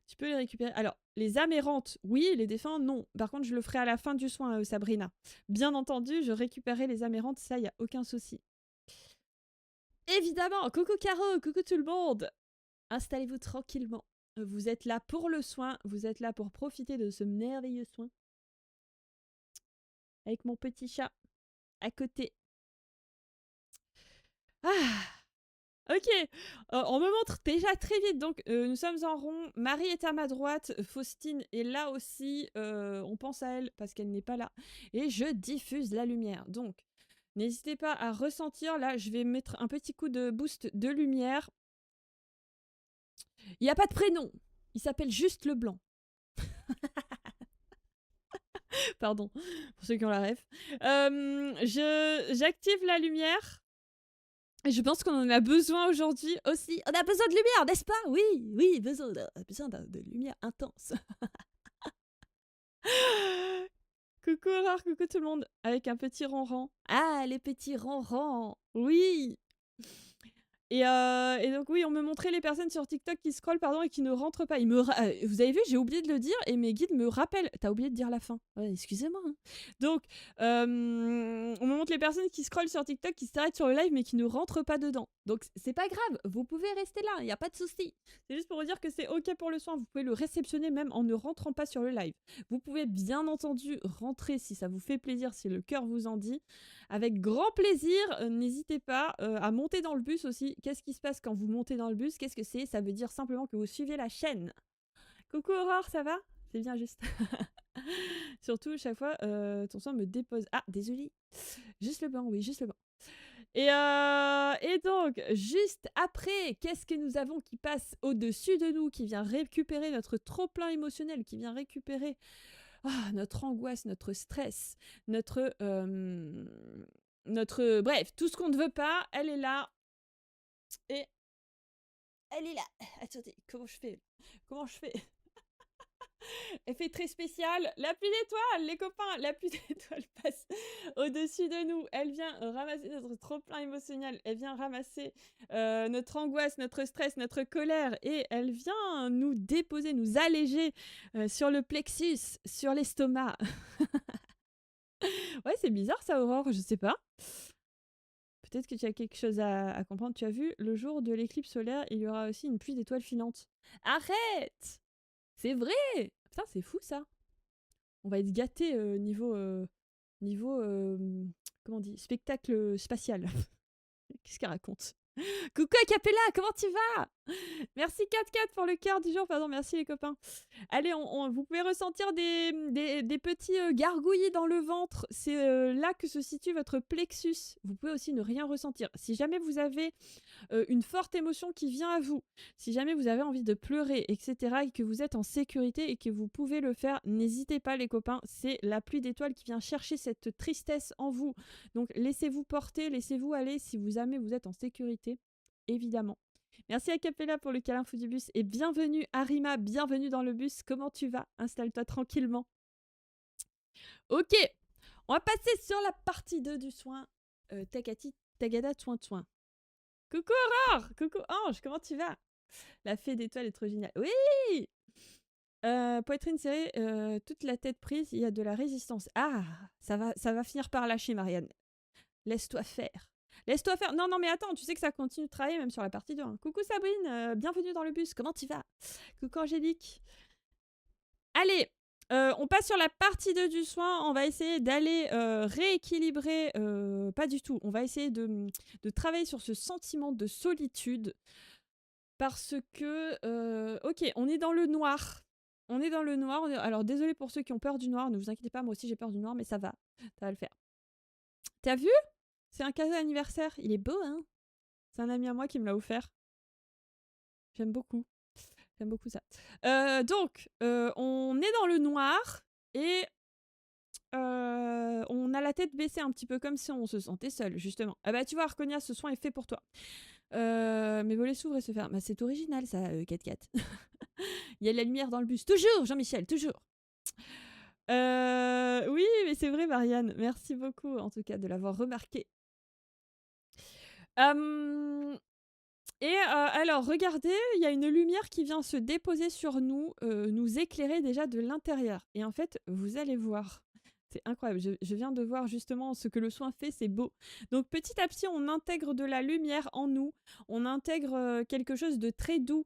Tu peux les récupérer. Alors, les âmes errantes, oui. Les défunts, non. Par contre, je le ferai à la fin du soin, Sabrina. Bien entendu, je récupérerai les âmes errantes. Ça, il n'y a aucun souci. Évidemment. Coucou Caro, coucou tout le monde. Installez-vous tranquillement. Vous êtes là pour le soin. Vous êtes là pour profiter de ce merveilleux soin. avec mon petit chat à côté. Ah, ok, on me montre déjà très vite. Donc, nous sommes en rond. Marie est à ma droite. Faustine est là aussi. On pense à elle parce qu'elle n'est pas là. Et je diffuse la lumière. Donc, n'hésitez pas à ressentir. Là, je vais mettre un petit coup de boost de lumière. Il n'y a pas de prénom. Il s'appelle juste le blanc. Pardon, pour ceux qui ont la ref. J'active la lumière. Et je pense qu'on en a besoin aujourd'hui aussi. On a besoin de lumière, n'est-ce pas? Oui, oui, besoin de lumière intense. Coucou Aurore, coucou tout le monde. Avec un petit ronron. Ah, les petits ronrons. Oui. Et donc oui, on me montrait les personnes sur TikTok qui scrollent pardon, et qui ne rentrent pas. Vous avez vu, j'ai oublié de le dire et mes guides me rappellent. T'as oublié de dire la fin. Ouais, excusez-moi. Hein. Donc, on me montre les personnes qui scrollent sur TikTok, qui s'arrêtent sur le live mais qui ne rentrent pas dedans. Donc c'est pas grave, vous pouvez rester là, il n'y a pas de souci. C'est juste pour vous dire que c'est ok pour le soin, vous pouvez le réceptionner même en ne rentrant pas sur le live. Vous pouvez bien entendu rentrer si ça vous fait plaisir, si le cœur vous en dit. Avec grand plaisir, n'hésitez pas à monter dans le bus aussi. Qu'est-ce qui se passe quand vous montez dans le bus? Qu'est-ce que c'est? Ça veut dire simplement que vous suivez la chaîne. Coucou Aurore, ça va? C'est bien juste. Surtout, chaque fois, ton soin me dépose. Ah, désolé. Juste le banc, oui, juste le banc. Et donc, juste après, qu'est-ce que nous avons qui passe au-dessus de nous, qui vient récupérer notre trop-plein émotionnel, qui vient récupérer notre angoisse, notre stress, bref, tout ce qu'on ne veut pas, elle est là. Et elle est là. Attendez, comment je fais? Effet très spécial. La pluie d'étoiles, les copains, la pluie d'étoiles passe au-dessus de nous. Elle vient ramasser notre trop-plein émotionnel. Elle vient ramasser notre angoisse, notre stress, notre colère. Et elle vient nous déposer, nous alléger sur le plexus, sur l'estomac. Ouais, c'est bizarre ça, Aurore, je sais pas. Peut-être que tu as quelque chose à comprendre. Tu as vu, le jour de l'éclipse solaire, il y aura aussi une pluie d'étoiles filantes. Arrête! C'est vrai! Putain, c'est fou ça. On va être gâtés niveau comment on dit, spectacle spatial. Qu'est-ce qu'elle raconte? Coucou Acapella, comment tu vas? Merci 4-4 pour le cœur du jour, pardon, merci les copains. Allez, vous pouvez ressentir des petits gargouillis dans le ventre, c'est là que se situe votre plexus. Vous pouvez aussi ne rien ressentir. Si jamais vous avez une forte émotion qui vient à vous, si jamais vous avez envie de pleurer, etc., et que vous êtes en sécurité et que vous pouvez le faire, n'hésitez pas les copains, c'est la pluie d'étoiles qui vient chercher cette tristesse en vous. Donc laissez-vous porter, laissez-vous aller si vous jamais vous êtes en sécurité, évidemment. Merci à Capella pour le câlin fou du bus et bienvenue Arima, bienvenue dans le bus. Comment tu vas? Installe-toi tranquillement. Ok, on va passer sur la partie 2 du soin. Takati, Tagada, Toin. Coucou Aurore, coucou Ange, comment tu vas? La fée d'étoiles est trop géniale. Oui! Poitrine serrée, toute la tête prise, il y a de la résistance. Ah, ça va finir par lâcher Marianne. Laisse-toi faire. Laisse-toi faire. Non, mais attends, tu sais que ça continue de travailler même sur la partie 2. Hein. Coucou Sabrine, bienvenue dans le bus, comment tu vas? Coucou Angélique. Allez, on passe sur la partie 2 du soin. On va essayer d'aller rééquilibrer. Pas du tout. On va essayer de travailler sur ce sentiment de solitude. Parce que, ok, on est dans le noir. Alors, désolé pour ceux qui ont peur du noir. Ne vous inquiétez pas, moi aussi j'ai peur du noir, mais ça va. Ça va le faire. T'as vu? C'est un cadeau d'anniversaire. Il est beau, hein? C'est un ami à moi qui me l'a offert. J'aime beaucoup. J'aime beaucoup ça. Donc, on est dans le noir et on a la tête baissée un petit peu comme si on se sentait seul, justement. Ah bah tu vois, Arconia, ce soin est fait pour toi. Mes volets s'ouvrent et se ferment. Bah, c'est original ça, 4-4. Il y a de la lumière dans le bus. Toujours, Jean-Michel, toujours. Oui, mais c'est vrai, Marianne. Merci beaucoup, en tout cas, de l'avoir remarqué. Alors, regardez, il y a une lumière qui vient se déposer sur nous, nous éclairer déjà de l'intérieur. Et en fait, vous allez voir, c'est incroyable. Je viens de voir justement ce que le soin fait, c'est beau. Donc petit à petit, on intègre de la lumière en nous, on intègre quelque chose de très doux,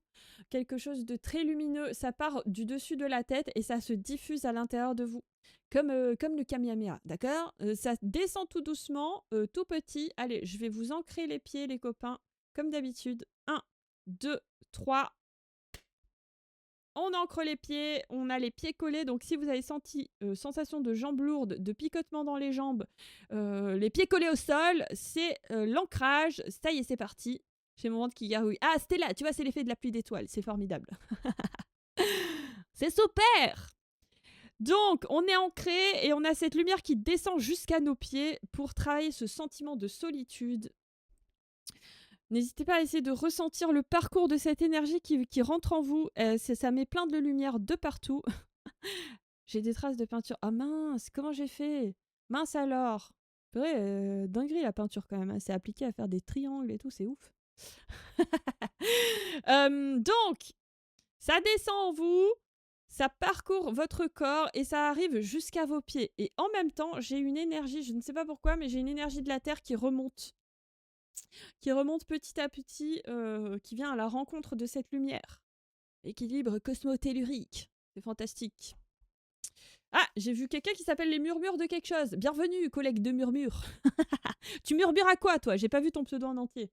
quelque chose de très lumineux. Ça part du dessus de la tête et ça se diffuse à l'intérieur de vous. Comme le Kamehameha, d'accord? Ça descend tout doucement, tout petit. Allez, je vais vous ancrer les pieds, les copains, comme d'habitude. 1, 2, 3. On ancre les pieds, on a les pieds collés. Donc, si vous avez senti sensation de jambes lourdes, de picotement dans les jambes, les pieds collés au sol, c'est l'ancrage. Ça y est, c'est parti. J'ai mon ventre qui gargouille. Ah, c'était là, tu vois, c'est l'effet de la pluie d'étoiles. C'est formidable. C'est super! Donc, on est ancré et on a cette lumière qui descend jusqu'à nos pieds pour travailler ce sentiment de solitude. N'hésitez pas à essayer de ressentir le parcours de cette énergie qui rentre en vous. Ça met plein de lumière de partout. J'ai des traces de peinture. Ah mince, comment j'ai fait? Mince alors. C'est vrai, dinguerie la peinture quand même. Hein. C'est appliqué à faire des triangles et tout, c'est ouf. Donc, ça descend en vous. Ça parcourt votre corps et ça arrive jusqu'à vos pieds. Et en même temps, j'ai une énergie, je ne sais pas pourquoi, mais j'ai une énergie de la Terre qui remonte. Qui remonte petit à petit, qui vient à la rencontre de cette lumière. Équilibre cosmotellurique. C'est fantastique. Ah, j'ai vu quelqu'un qui s'appelle les murmures de quelque chose. Bienvenue, collègue de murmures. Tu murmures à quoi, toi? J'ai pas vu ton pseudo en entier.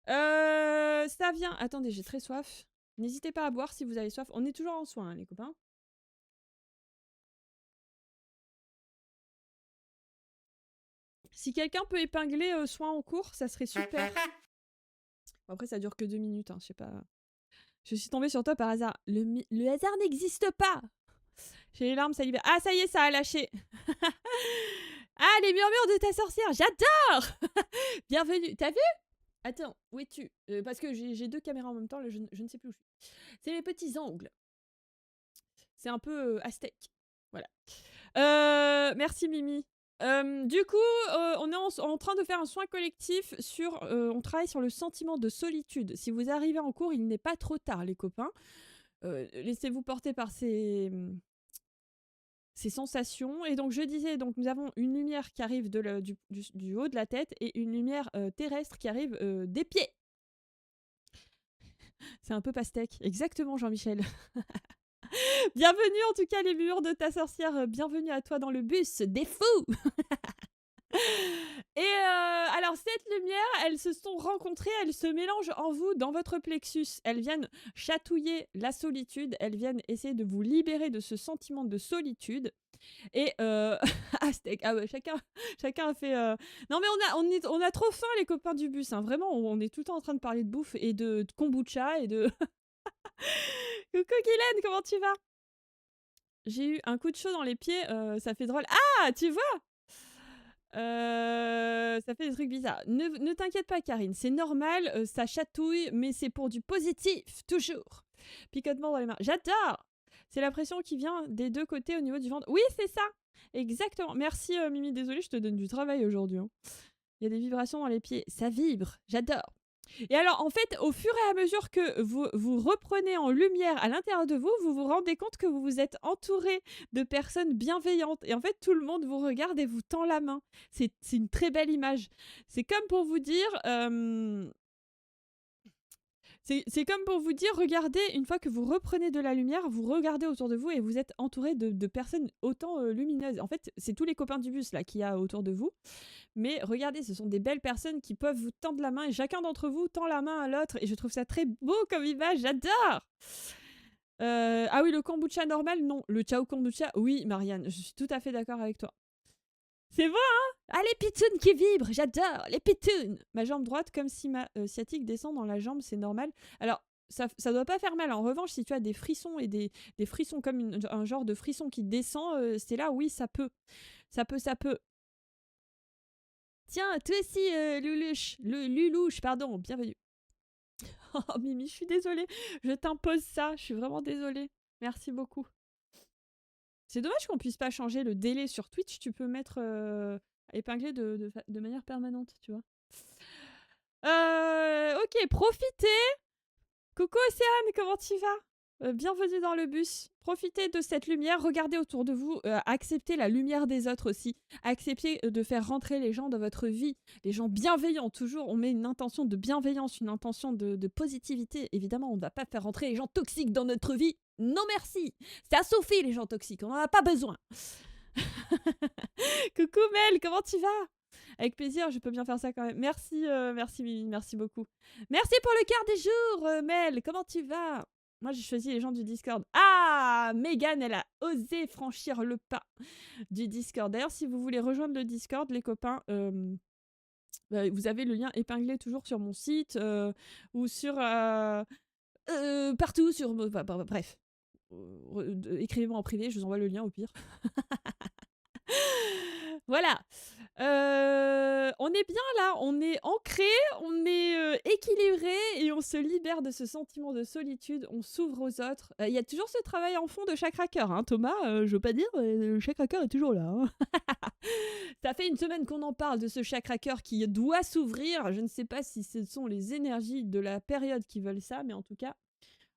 Ça vient... Attendez, j'ai très soif. N'hésitez pas à boire si vous avez soif. On est toujours en soins, hein, les copains. Si quelqu'un peut épingler soins en cours, ça serait super. Bon, après, ça dure que 2 minutes, hein, je sais pas. Je suis tombée sur toi par hasard. Le hasard n'existe pas. J'ai les larmes salivaires. Ah, ça y est, ça a lâché. Ah, les murmures de ta sorcière, j'adore. Bienvenue. T'as vu? Attends, où es-tu? Parce que j'ai 2 caméras en même temps, là, je ne sais plus où je suis. C'est mes petits angles. C'est un peu aztèque. Voilà. Merci Mimi. Du coup, on est en train de faire un soin collectif sur... on travaille sur le sentiment de solitude. Si vous arrivez en cours, il n'est pas trop tard, les copains. Laissez-vous porter par ces sensations. Et donc, je disais, donc, nous avons une lumière qui arrive du haut de la tête et une lumière terrestre qui arrive des pieds. C'est un peu pastèque. Exactement, Jean-Michel. Bienvenue en tout cas les murs de ta sorcière, bienvenue à toi dans le bus des fous. Et alors cette lumière, elles se sont rencontrées, elles se mélangent en vous dans votre plexus. Elles viennent chatouiller la solitude, elles viennent essayer de vous libérer de ce sentiment de solitude. Et Aztèque, ah ouais, chacun a fait... Non mais on a trop faim les copains du bus, hein. Vraiment, on est tout le temps en train de parler de bouffe et de kombucha et de... Coucou Guylaine, comment tu vas? J'ai eu un coup de chaud dans les pieds, ça fait drôle. Ah, tu vois? Ça fait des trucs bizarres. Ne t'inquiète pas, Karine, c'est normal, ça chatouille, mais c'est pour du positif, toujours. Picotement dans les mains. J'adore! C'est la pression qui vient des 2 côtés au niveau du ventre. Oui, c'est ça! Exactement. Merci, Mimi, désolée, je te donne du travail aujourd'hui. Hein. Il y a des vibrations dans les pieds. Ça vibre. J'adore. Et alors, en fait, au fur et à mesure que vous reprenez en lumière à l'intérieur de vous, vous vous rendez compte que vous vous êtes entouré de personnes bienveillantes. Et en fait, tout le monde vous regarde et vous tend la main. C'est une très belle image. C'est comme pour vous dire... C'est comme pour vous dire, regardez, une fois que vous reprenez de la lumière, vous regardez autour de vous et vous êtes entouré de personnes autant lumineuses. En fait, c'est tous les copains du bus là qu'il y a autour de vous. Mais regardez, ce sont des belles personnes qui peuvent vous tendre la main et chacun d'entre vous tend la main à l'autre. Et je trouve ça très beau comme image, j'adore. Ah oui, le kombucha normal, non. Le ciao kombucha, oui, Marianne, je suis tout à fait d'accord avec toi. C'est bon, hein? Ah, les pitounes qui vibrent, j'adore, les pitounes. Ma jambe droite, comme si ma sciatique descend dans la jambe, c'est normal. Alors, ça doit pas faire mal. En revanche, si tu as des frissons et des frissons comme un genre de frisson qui descend, c'est là, oui, ça peut. Ça peut. Tiens, toi aussi, Lulouche, pardon, bienvenue. Oh, Mimi, je suis désolée. Je t'impose ça, je suis vraiment désolée. Merci beaucoup. C'est dommage qu'on puisse pas changer le délai sur Twitch. Tu peux mettre épinglé de manière permanente, tu vois. Ok, profitez. Coucou Océane, comment tu vas? Bienvenue dans le bus. Profitez de cette lumière, regardez autour de vous, acceptez la lumière des autres aussi. Acceptez de faire rentrer les gens dans votre vie, les gens bienveillants. Toujours, on met une intention de bienveillance, une intention de positivité. Évidemment, on ne va pas faire rentrer les gens toxiques dans notre vie. Non merci. C'est à Sophie les gens toxiques, on n'en a pas besoin. Coucou Mel, comment tu vas? Avec plaisir, je peux bien faire ça quand même. Merci, merci Mimi, merci beaucoup. Merci pour le quart des jours, Mel, comment tu vas? Moi, j'ai choisi les gens du Discord. Ah, Megan, elle a osé franchir le pas du Discord. D'ailleurs, si vous voulez rejoindre le Discord, les copains, vous avez le lien épinglé toujours sur mon site ou sur... partout, sur... bref. Écrivez-moi en privé, je vous envoie le lien au pire. Voilà. On est bien là, on est ancré, on est équilibré et on se libère de ce sentiment de solitude, on s'ouvre aux autres. Il y a toujours ce travail en fond de chaque cracker, hein, Thomas, je veux pas dire, chaque cracker est toujours là. Hein. Ça fait une semaine qu'on en parle de ce cracker qui doit s'ouvrir. Je ne sais pas si ce sont les énergies de la période qui veulent ça, mais en tout cas,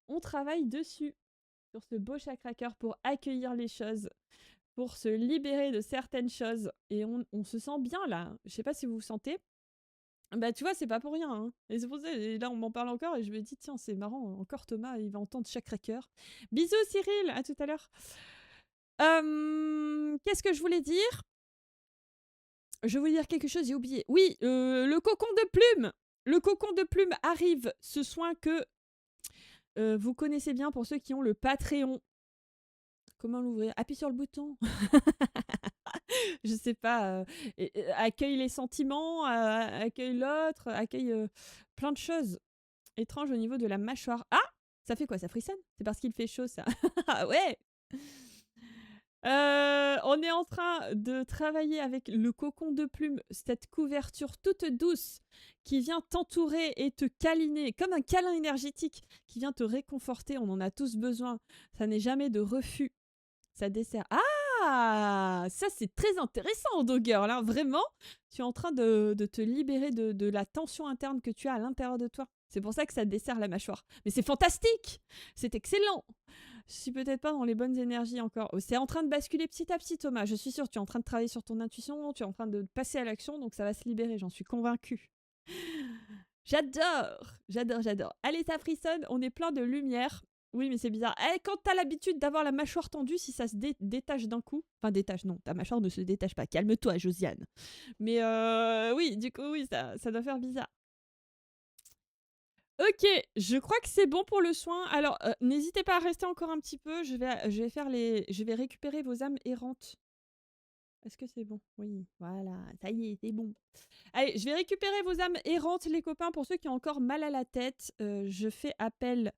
on travaille dessus, sur ce beau cracker pour accueillir les choses, pour se libérer de certaines choses. Et on se sent bien là. Je sais pas si vous vous sentez. Bah tu vois, c'est pas pour rien. Hein. Et c'est pour ça, et là on m'en parle encore et je me dis, tiens, c'est marrant, encore Thomas, il va entendre chaque cracker. Bisous Cyril, à tout à l'heure. Qu'est-ce que je voulais dire? Je voulais dire quelque chose, j'ai oublié. Oui, le cocon de plume. Le cocon de plume arrive, ce soin que vous connaissez bien pour ceux qui ont le Patreon. Comment l'ouvrir? Appuie sur le bouton. Je sais pas. Accueille les sentiments, accueille l'autre, accueille plein de choses étranges au niveau de la mâchoire. Ah! Ça fait quoi? Ça frissonne? C'est parce qu'il fait chaud, ça. Ah ouais! On est en train de travailler avec le cocon de plume, cette couverture toute douce qui vient t'entourer et te câliner, comme un câlin énergétique qui vient te réconforter. On en a tous besoin. Ça n'est jamais de refus. Ça dessert. Ah! Ça, c'est très intéressant, Dogger. Là, vraiment, tu es en train de te libérer de la tension interne que tu as à l'intérieur de toi. C'est pour ça que ça dessert la mâchoire. Mais c'est fantastique! C'est excellent! Je suis peut-être pas dans les bonnes énergies encore. C'est en train de basculer petit à petit, Thomas. Je suis sûre, tu es en train de travailler sur ton intuition, tu es en train de passer à l'action, donc ça va se libérer, j'en suis convaincue. J'adore! J'adore, j'adore. Allez, ça frissonne, on est plein de lumière. Oui, mais c'est bizarre. Quand t'as l'habitude d'avoir la mâchoire tendue, si ça se détache d'un coup... Enfin, détache, non. Ta mâchoire ne se détache pas. Calme-toi, Josiane. Mais oui, du coup, oui, ça doit faire bizarre. Ok, je crois que c'est bon pour le soin. Alors, n'hésitez pas à rester encore un petit peu. Je vais récupérer vos âmes errantes. Est-ce que c'est bon? Oui, voilà, ça y est, c'est bon. Allez, je vais récupérer vos âmes errantes, les copains. Pour ceux qui ont encore mal à la tête, je fais appel...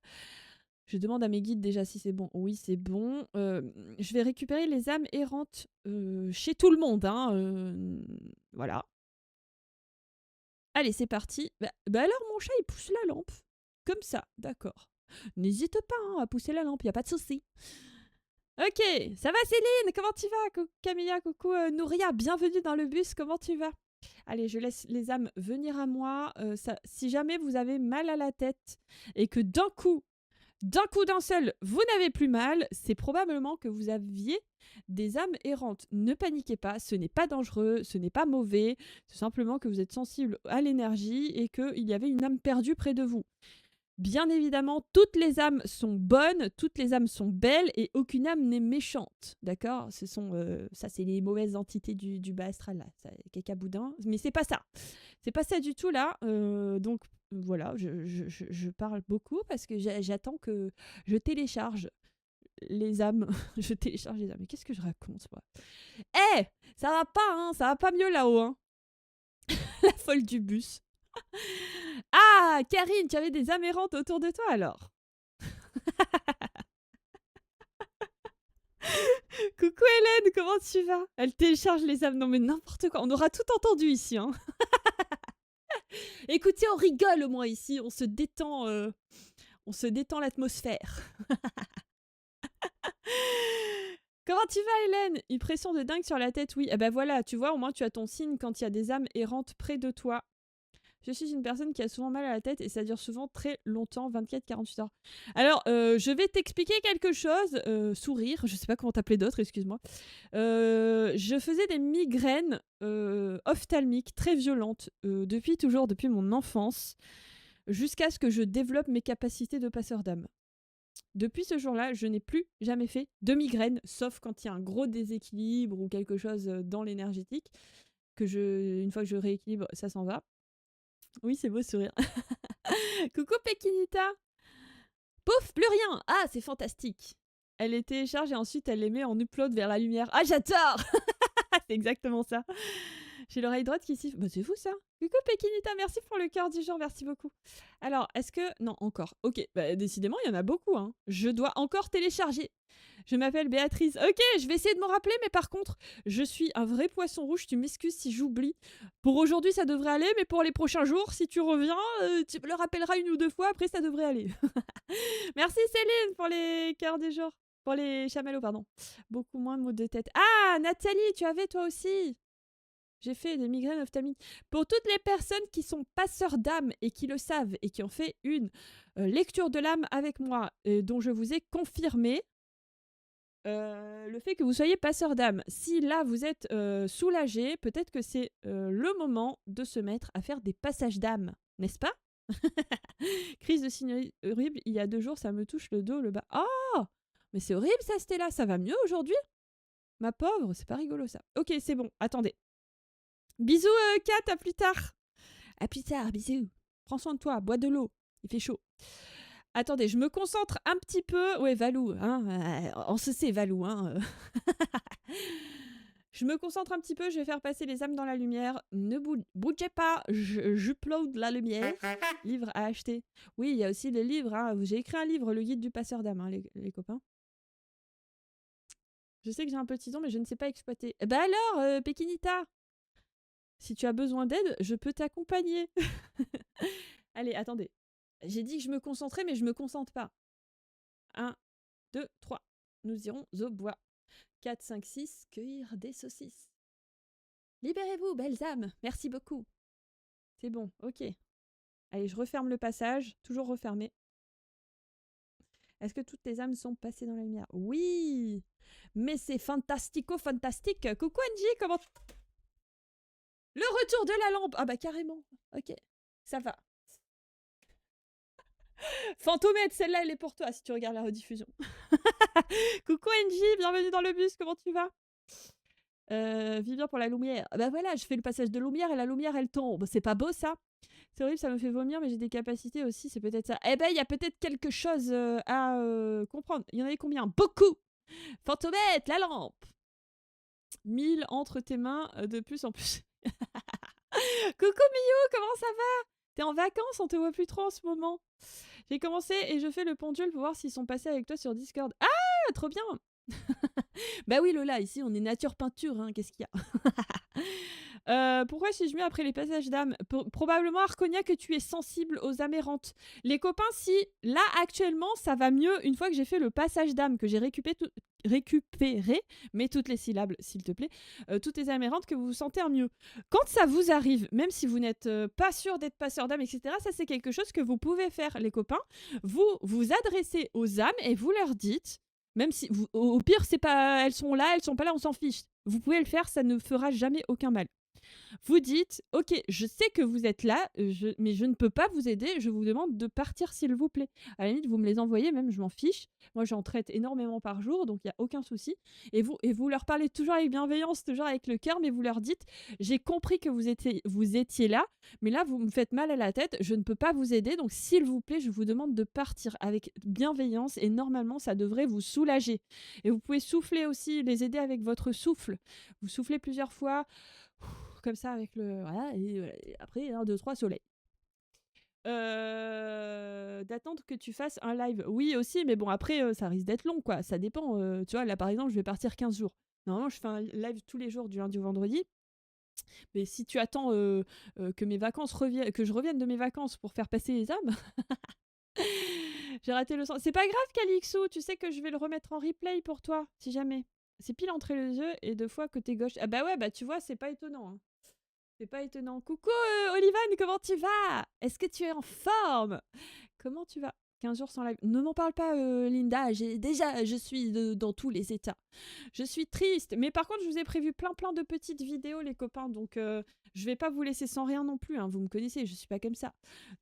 Je demande à mes guides déjà si c'est bon. Oui, c'est bon. Je vais récupérer les âmes errantes chez tout le monde. Hein, voilà. Allez, c'est parti. Bah alors, mon chat, il pousse la lampe. Comme ça, d'accord. N'hésite pas à pousser la lampe, il n'y a pas de souci. Ok, ça va Céline? Comment tu vas? Camilla, coucou Nouria, bienvenue dans le bus, comment tu vas? Allez, je laisse les âmes venir à moi. Si jamais vous avez mal à la tête et que d'un coup, d'un seul, vous n'avez plus mal, c'est probablement que vous aviez des âmes errantes. Ne paniquez pas, ce n'est pas dangereux, ce n'est pas mauvais, c'est simplement que vous êtes sensible à l'énergie et qu'il y avait une âme perdue près de vous. Bien évidemment, toutes les âmes sont bonnes, toutes les âmes sont belles et aucune âme n'est méchante, d'accord? Ce sont, ça c'est les mauvaises entités du bas astral, là, caca boudin, mais c'est pas ça. C'est pas ça du tout, là, donc voilà, je parle beaucoup parce que j'attends que je télécharge les âmes. Je télécharge les âmes. Mais qu'est-ce que je raconte, moi? Eh, ça va pas, hein, ça va pas mieux là-haut, hein. La folle du bus. Ah, Karine, tu avais des âmes errantes autour de toi, alors? Coucou Hélène, comment tu vas? Elle télécharge les âmes. Non mais n'importe quoi, on aura tout entendu ici, hein. Écoutez, on rigole au moins ici, on se détend l'atmosphère. Comment tu vas Hélène? Une pression de dingue sur la tête, oui. Eh ben voilà, tu vois, au moins tu as ton signe quand il y a des âmes errantes près de toi. Je suis une personne qui a souvent mal à la tête et ça dure souvent très longtemps, 24-48 heures. Alors, je vais t'expliquer quelque chose. Sourire, je sais pas comment t'appeler d'autres, excuse-moi. Je faisais des migraines ophtalmiques très violentes depuis mon enfance, jusqu'à ce que je développe mes capacités de passeur d'âme. Depuis ce jour-là, je n'ai plus jamais fait de migraine, sauf quand il y a un gros déséquilibre ou quelque chose dans l'énergétique, une fois que je rééquilibre, ça s'en va. Oui, c'est beau sourire. Coucou Pekinita. Pouf, plus rien. Ah, c'est fantastique. Elle les télécharge et ensuite elle les met en upload vers la lumière. Ah, j'adore. C'est exactement ça. J'ai l'oreille droite qui siffle. Bah, c'est fou ça. Coucou Pekinita, merci pour le cœur du jour, merci beaucoup. Alors, est-ce que... Non, encore. Ok, bah, décidément, il y en a beaucoup. Hein. Je dois encore télécharger. Je m'appelle Béatrice. Ok, je vais essayer de me rappeler, mais par contre, je suis un vrai poisson rouge. Tu m'excuses si j'oublie. Pour aujourd'hui, ça devrait aller, mais pour les prochains jours, si tu reviens, tu me le rappelleras une ou deux fois. Après, ça devrait aller. Merci Céline pour les cœurs du jour. Pour les chamallows, pardon. Beaucoup moins de mots de tête. Ah, Nathalie, tu avais toi aussi. J'ai fait des migraines ophtalmiques. Pour toutes les personnes qui sont passeurs d'âme et qui le savent et qui ont fait une lecture de l'âme avec moi, dont je vous ai confirmé le fait que vous soyez passeur d'âme. Si là vous êtes soulagé, peut-être que c'est le moment de se mettre à faire des passages d'âme, n'est-ce pas? Crise de signe horrible, il y a 2 jours, ça me touche le dos, le bas. Oh! Mais c'est horrible ça, Stella, ça va mieux aujourd'hui? Ma pauvre, c'est pas rigolo ça. Ok, c'est bon, attendez. Bisous, Kat, à plus tard. À plus tard, bisous. Prends soin de toi, bois de l'eau, il fait chaud. Attendez, je me concentre un petit peu. Ouais, Valou, hein, on se sait, Valou, hein. Je me concentre un petit peu, je vais faire passer les âmes dans la lumière. Ne bougez pas, j'upload la lumière. Livre à acheter. Oui, il y a aussi les livres. Hein. J'ai écrit un livre, le guide du passeur d'âme, hein, les copains. Je sais que j'ai un petit don, mais je ne sais pas exploiter. Bah alors, Pekinita, si tu as besoin d'aide, je peux t'accompagner. Allez, attendez. J'ai dit que je me concentrais, mais je me concentre pas. 1, 2, 3. Nous irons au bois. 4, 5, 6. Cueillir des saucisses. Libérez-vous, belles âmes. Merci beaucoup. C'est bon, ok. Allez, je referme le passage. Toujours refermé. Est-ce que toutes les âmes sont passées dans la lumière? Oui. Mais c'est fantastique. Coucou Angie, comment... Le retour de la lampe. Ah bah carrément. Ok, ça va. Fantomètre, celle-là, elle est pour toi si tu regardes la rediffusion. Coucou Angie, bienvenue dans le bus, comment tu vas? Vivien pour la lumière. Bah voilà, je fais le passage de lumière et la lumière, elle tombe. C'est pas beau ça? C'est horrible, ça me fait vomir, mais j'ai des capacités aussi, c'est peut-être ça. Eh ben, il y a peut-être quelque chose à comprendre. Il y en avait combien? Beaucoup! Fantomètre, la lampe! 1000 entre tes mains, de plus en plus. Coucou Miyu, comment ça va? T'es en vacances, on te voit plus trop en ce moment. J'ai commencé et je fais le pendule pour voir s'ils sont passés avec toi sur Discord. Ah, trop bien! Bah oui Lola, ici on est nature peinture, hein, qu'est-ce qu'il y a? Pourquoi suis-je mieux après les passages d'âme? Probablement Arconia que tu es sensible aux âmes errantes. Les copains, si là actuellement ça va mieux une fois que j'ai fait le passage d'âme, que j'ai récupéré, mais toutes les syllabes s'il te plaît, toutes les âmes errantes, que vous vous sentez en mieux. Quand ça vous arrive, même si vous n'êtes pas sûr d'être passeur d'âme, etc., ça c'est quelque chose que vous pouvez faire les copains. Vous vous adressez aux âmes et vous leur dites, même si au pire c'est pas, elles sont là, elles sont pas là, on s'en fiche. Vous pouvez le faire, ça ne fera jamais aucun mal. Vous dites, ok, je sais que vous êtes là, mais je ne peux pas vous aider, je vous demande de partir s'il vous plaît. À la limite, vous me les envoyez, même je m'en fiche. Moi, j'en traite énormément par jour, donc il n'y a aucun souci. Et vous leur parlez toujours avec bienveillance, toujours avec le cœur, mais vous leur dites, j'ai compris que vous étiez là, mais là, vous me faites mal à la tête, je ne peux pas vous aider, donc s'il vous plaît, je vous demande de partir avec bienveillance, et normalement, ça devrait vous soulager. Et vous pouvez souffler aussi, les aider avec votre souffle. Vous soufflez plusieurs fois, comme ça avec le... Voilà, et après, 1, 2, 3, soleil. D'attendre que tu fasses un live. Oui, aussi, mais bon, après, ça risque d'être long, quoi. Ça dépend. Tu vois, là, par exemple, je vais partir 15 jours. Normalement, je fais un live tous les jours, du lundi au vendredi. Mais si tu attends que mes vacances que je revienne de mes vacances pour faire passer les âmes... J'ai raté le sens. C'est pas grave, Calixo, tu sais que je vais le remettre en replay pour toi, si jamais. C'est pile entre les yeux et 2 fois côté gauche. Ah bah ouais, bah tu vois, c'est pas étonnant. Hein. C'est pas étonnant. Coucou Olivan, comment tu vas? Est-ce que tu es en forme? Comment tu vas? 15 jours sans live. Ne m'en parle pas, Linda. Je suis dans tous les états. Je suis triste. Mais par contre, je vous ai prévu plein de petites vidéos, les copains. Donc, je vais pas vous laisser sans rien non plus. Hein. Vous me connaissez, je suis pas comme ça.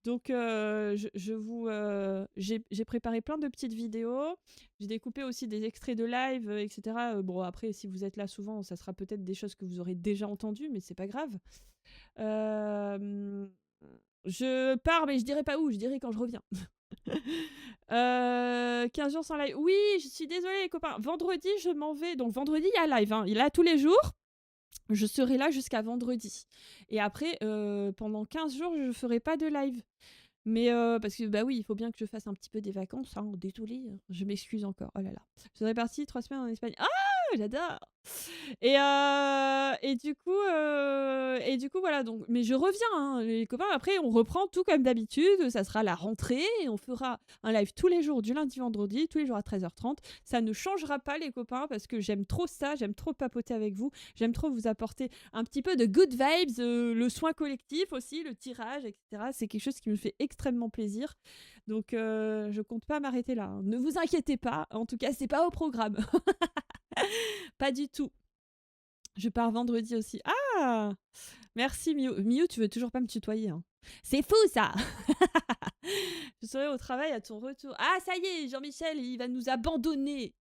Donc, j'ai préparé plein de petites vidéos. J'ai découpé aussi des extraits de live, etc. Bon, après, si vous êtes là souvent, ça sera peut-être des choses que vous aurez déjà entendues, mais c'est pas grave. Je pars, mais je dirai pas où. Je dirai quand je reviens. 15 jours sans live. Oui, je suis désolée les copains. Vendredi, je m'en vais. Donc vendredi, il y a live. Hein. Il est là tous les jours. Je serai là jusqu'à vendredi. Et après, pendant 15 jours, je ferai pas de live. Mais parce que bah oui, il faut bien que je fasse un petit peu des vacances. Hein. Désolée, je m'excuse encore. Oh là là. Je serais partie 3 semaines en Espagne. Ah, j'adore. Et du coup voilà donc mais je reviens hein, les copains après on reprend tout comme d'habitude, ça sera la rentrée et on fera un live tous les jours du lundi vendredi, tous les jours à 13h30. Ça ne changera pas les copains parce que j'aime trop ça, j'aime trop papoter avec vous, j'aime trop vous apporter un petit peu de good vibes, le soin collectif aussi, le tirage etc. C'est quelque chose qui me fait extrêmement plaisir. Donc je compte pas m'arrêter là. Hein. Ne vous inquiétez pas, en tout cas c'est pas au programme. Pas du tout. Je pars vendredi aussi. Ah! Merci Miu. Miu, tu veux toujours pas me tutoyer. Hein. C'est fou ça! Je serai au travail à ton retour. Ah, ça y est, Jean-Michel, il va nous abandonner.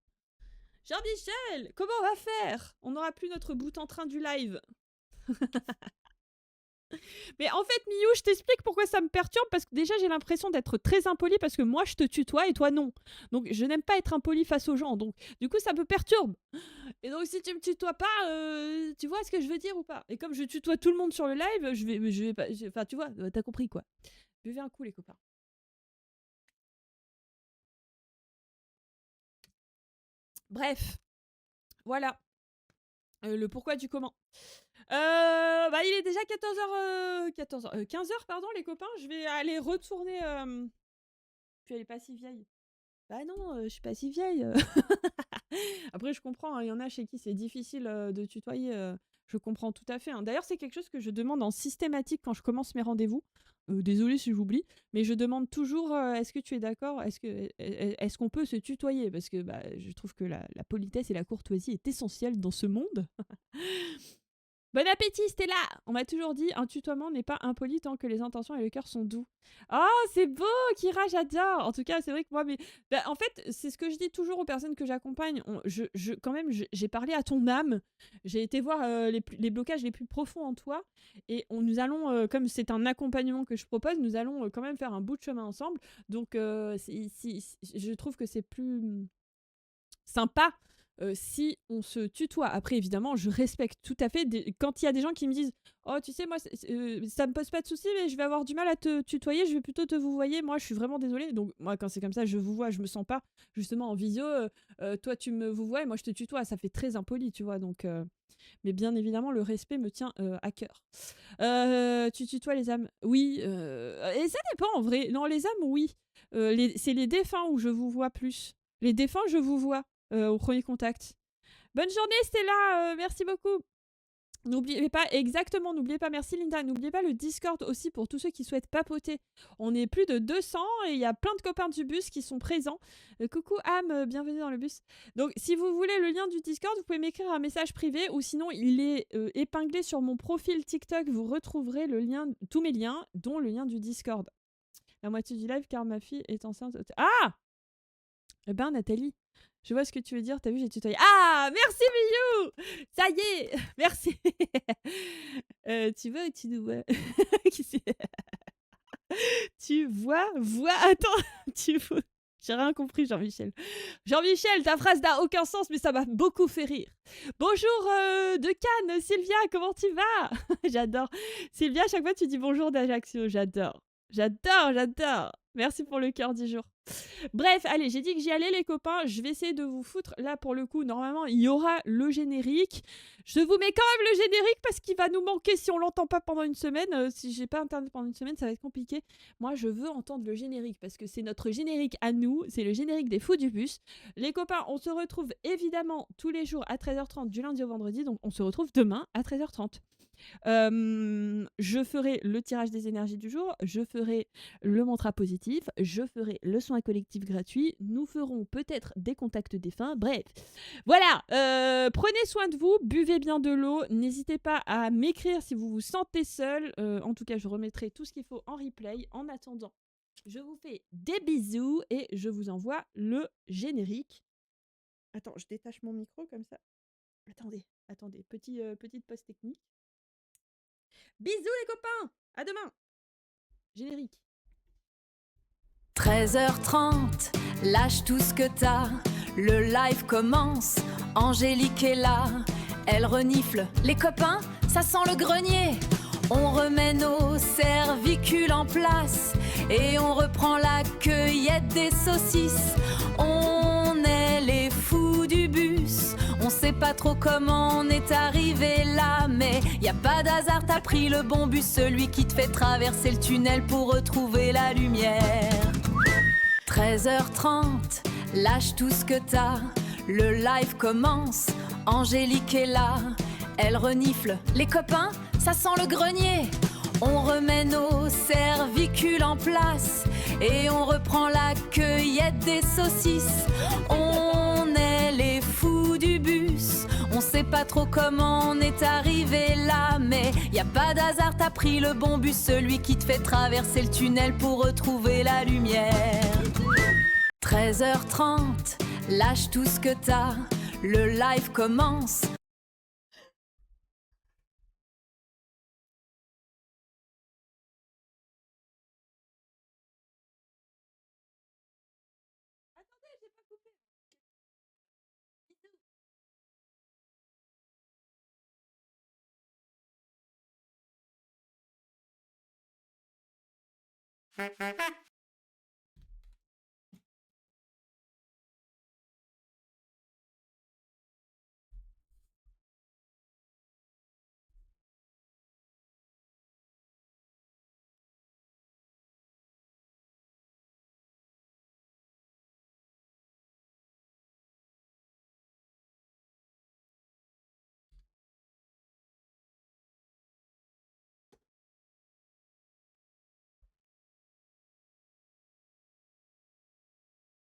Jean-Michel, comment on va faire? On n'aura plus notre bout en train du live. Mais en fait, Miu, je t'explique pourquoi ça me perturbe, parce que déjà, j'ai l'impression d'être très impolie, parce que moi, je te tutoie et toi, non. Donc, je n'aime pas être impolie face aux gens, donc du coup, ça me perturbe. Et donc, si tu me tutoies pas, tu vois ce que je veux dire ou pas? Et comme je tutoie tout le monde sur le live, je vais pas... Enfin, tu vois, t'as compris, quoi. Buvez un coup, les copains. Bref, voilà. Le pourquoi du comment. Bah, il est déjà 15h, pardon, les copains. Je vais aller retourner. Puis elle est pas si vieille. Bah non, je suis pas si vieille. Après, je comprends, il y en a chez qui c'est difficile de tutoyer. Je comprends tout à fait. Hein. D'ailleurs, c'est quelque chose que je demande en systématique quand je commence mes rendez-vous. Désolée si j'oublie, mais je demande toujours est-ce que tu es d'accord? Est-ce qu'on peut se tutoyer? Parce que bah, je trouve que la politesse et la courtoisie est essentielle dans ce monde. Bon appétit, Stella! On m'a toujours dit, un tutoiement n'est pas impoli tant que les intentions et le cœur sont doux. Oh, c'est beau, Kira, j'adore! En tout cas, c'est vrai que moi, bah, en fait, c'est ce que je dis toujours aux personnes que j'accompagne. Quand même, j'ai parlé à ton âme. J'ai été voir les blocages les plus profonds en toi. Et nous allons, comme c'est un accompagnement que je propose, nous allons quand même faire un bout de chemin ensemble. Donc, je trouve que c'est plus sympa si on se tutoie. Après, évidemment, je respecte tout à fait. Quand il y a des gens qui me disent « Oh, tu sais, moi, ça me pose pas de soucis, mais je vais avoir du mal à te tutoyer, je vais plutôt te vouvoyer. Moi, je suis vraiment désolée. » Donc, moi, quand c'est comme ça, je vous vois, je me sens pas, justement, en visio. Toi, tu me vouvoies et moi, je te tutoie. Ça fait très impoli, tu vois. Donc, mais bien évidemment, le respect me tient à cœur. Tu tutoies les âmes? Oui. Et ça dépend, en vrai. Non, les âmes, oui. C'est les défunts où je vous vois plus. Les défunts, je vous vois. Au premier contact. Bonne journée Stella, merci beaucoup. N'oubliez pas, merci Linda, n'oubliez pas le Discord aussi pour tous ceux qui souhaitent papoter. On est plus de 200 et il y a plein de copains du bus qui sont présents. Coucou Am, bienvenue dans le bus. Donc si vous voulez le lien du Discord, vous pouvez m'écrire un message privé ou sinon il est épinglé sur mon profil TikTok, vous retrouverez le lien, tous mes liens, dont le lien du Discord. La moitié du live car ma fille est enceinte. Ah! Eh ben Nathalie, je vois ce que tu veux dire, t'as vu, j'ai tutoyé. Ah, merci Miyu! Ça y est, merci. Tu vois ou tu nous vois? Tu vois, attends, tu vois. J'ai rien compris, Jean-Michel. Jean-Michel, ta phrase n'a aucun sens, mais ça m'a beaucoup fait rire. Bonjour de Cannes, Sylvia, comment tu vas? J'adore. Sylvia, à chaque fois tu dis bonjour d'Ajaccio, j'adore. J'adore. Merci pour le cœur du jour. Bref, allez, j'ai dit que j'y allais, les copains. Je vais essayer de vous foutre. Là, pour le coup, normalement, il y aura le générique. Je vous mets quand même le générique parce qu'il va nous manquer si on l'entend pas pendant une semaine. Si j'ai pas internet pendant une semaine, ça va être compliqué. Moi, je veux entendre le générique parce que c'est notre générique à nous. C'est le générique des Fous du Bus. Les copains, on se retrouve évidemment tous les jours à 13h30 du lundi au vendredi. Donc, on se retrouve demain à 13h30. Je ferai le tirage des énergies du jour, je ferai le mantra positif, je ferai le soin collectif gratuit, nous ferons peut-être des contacts défunts, bref. Voilà, prenez soin de vous, buvez bien de l'eau, n'hésitez pas à m'écrire si vous vous sentez seul, en tout cas je remettrai tout ce qu'il faut en replay. En attendant, je vous fais des bisous et je vous envoie le générique. Attends, je détache mon micro comme ça. Attendez, petite pause technique. Bisous les copains, à demain. Générique. 13h30, lâche tout ce que t'as. Le live commence, Angélique est là. Elle renifle les copains, ça sent le grenier. On remet nos cervicules en place et on reprend la cueillette des saucisses. On est les fous du bus. On sait pas trop comment on est arrivé là, mais y a pas d'hasard, t'as pris le bon bus, celui qui te fait traverser le tunnel pour retrouver la lumière. 13h30, lâche tout ce que t'as, le live commence, Angélique est là, elle renifle les copains, ça sent le grenier. On remet nos cervicules en place et on reprend la cueillette des saucisses. On est les fous du bus. On sait pas trop comment on est arrivé là, mais y a pas d'hasard, t'as pris le bon bus, celui qui te fait traverser le tunnel pour retrouver la lumière. 13h30, lâche tout ce que t'as, le live commence. Attendez, j'ai pas coupé. Bisous.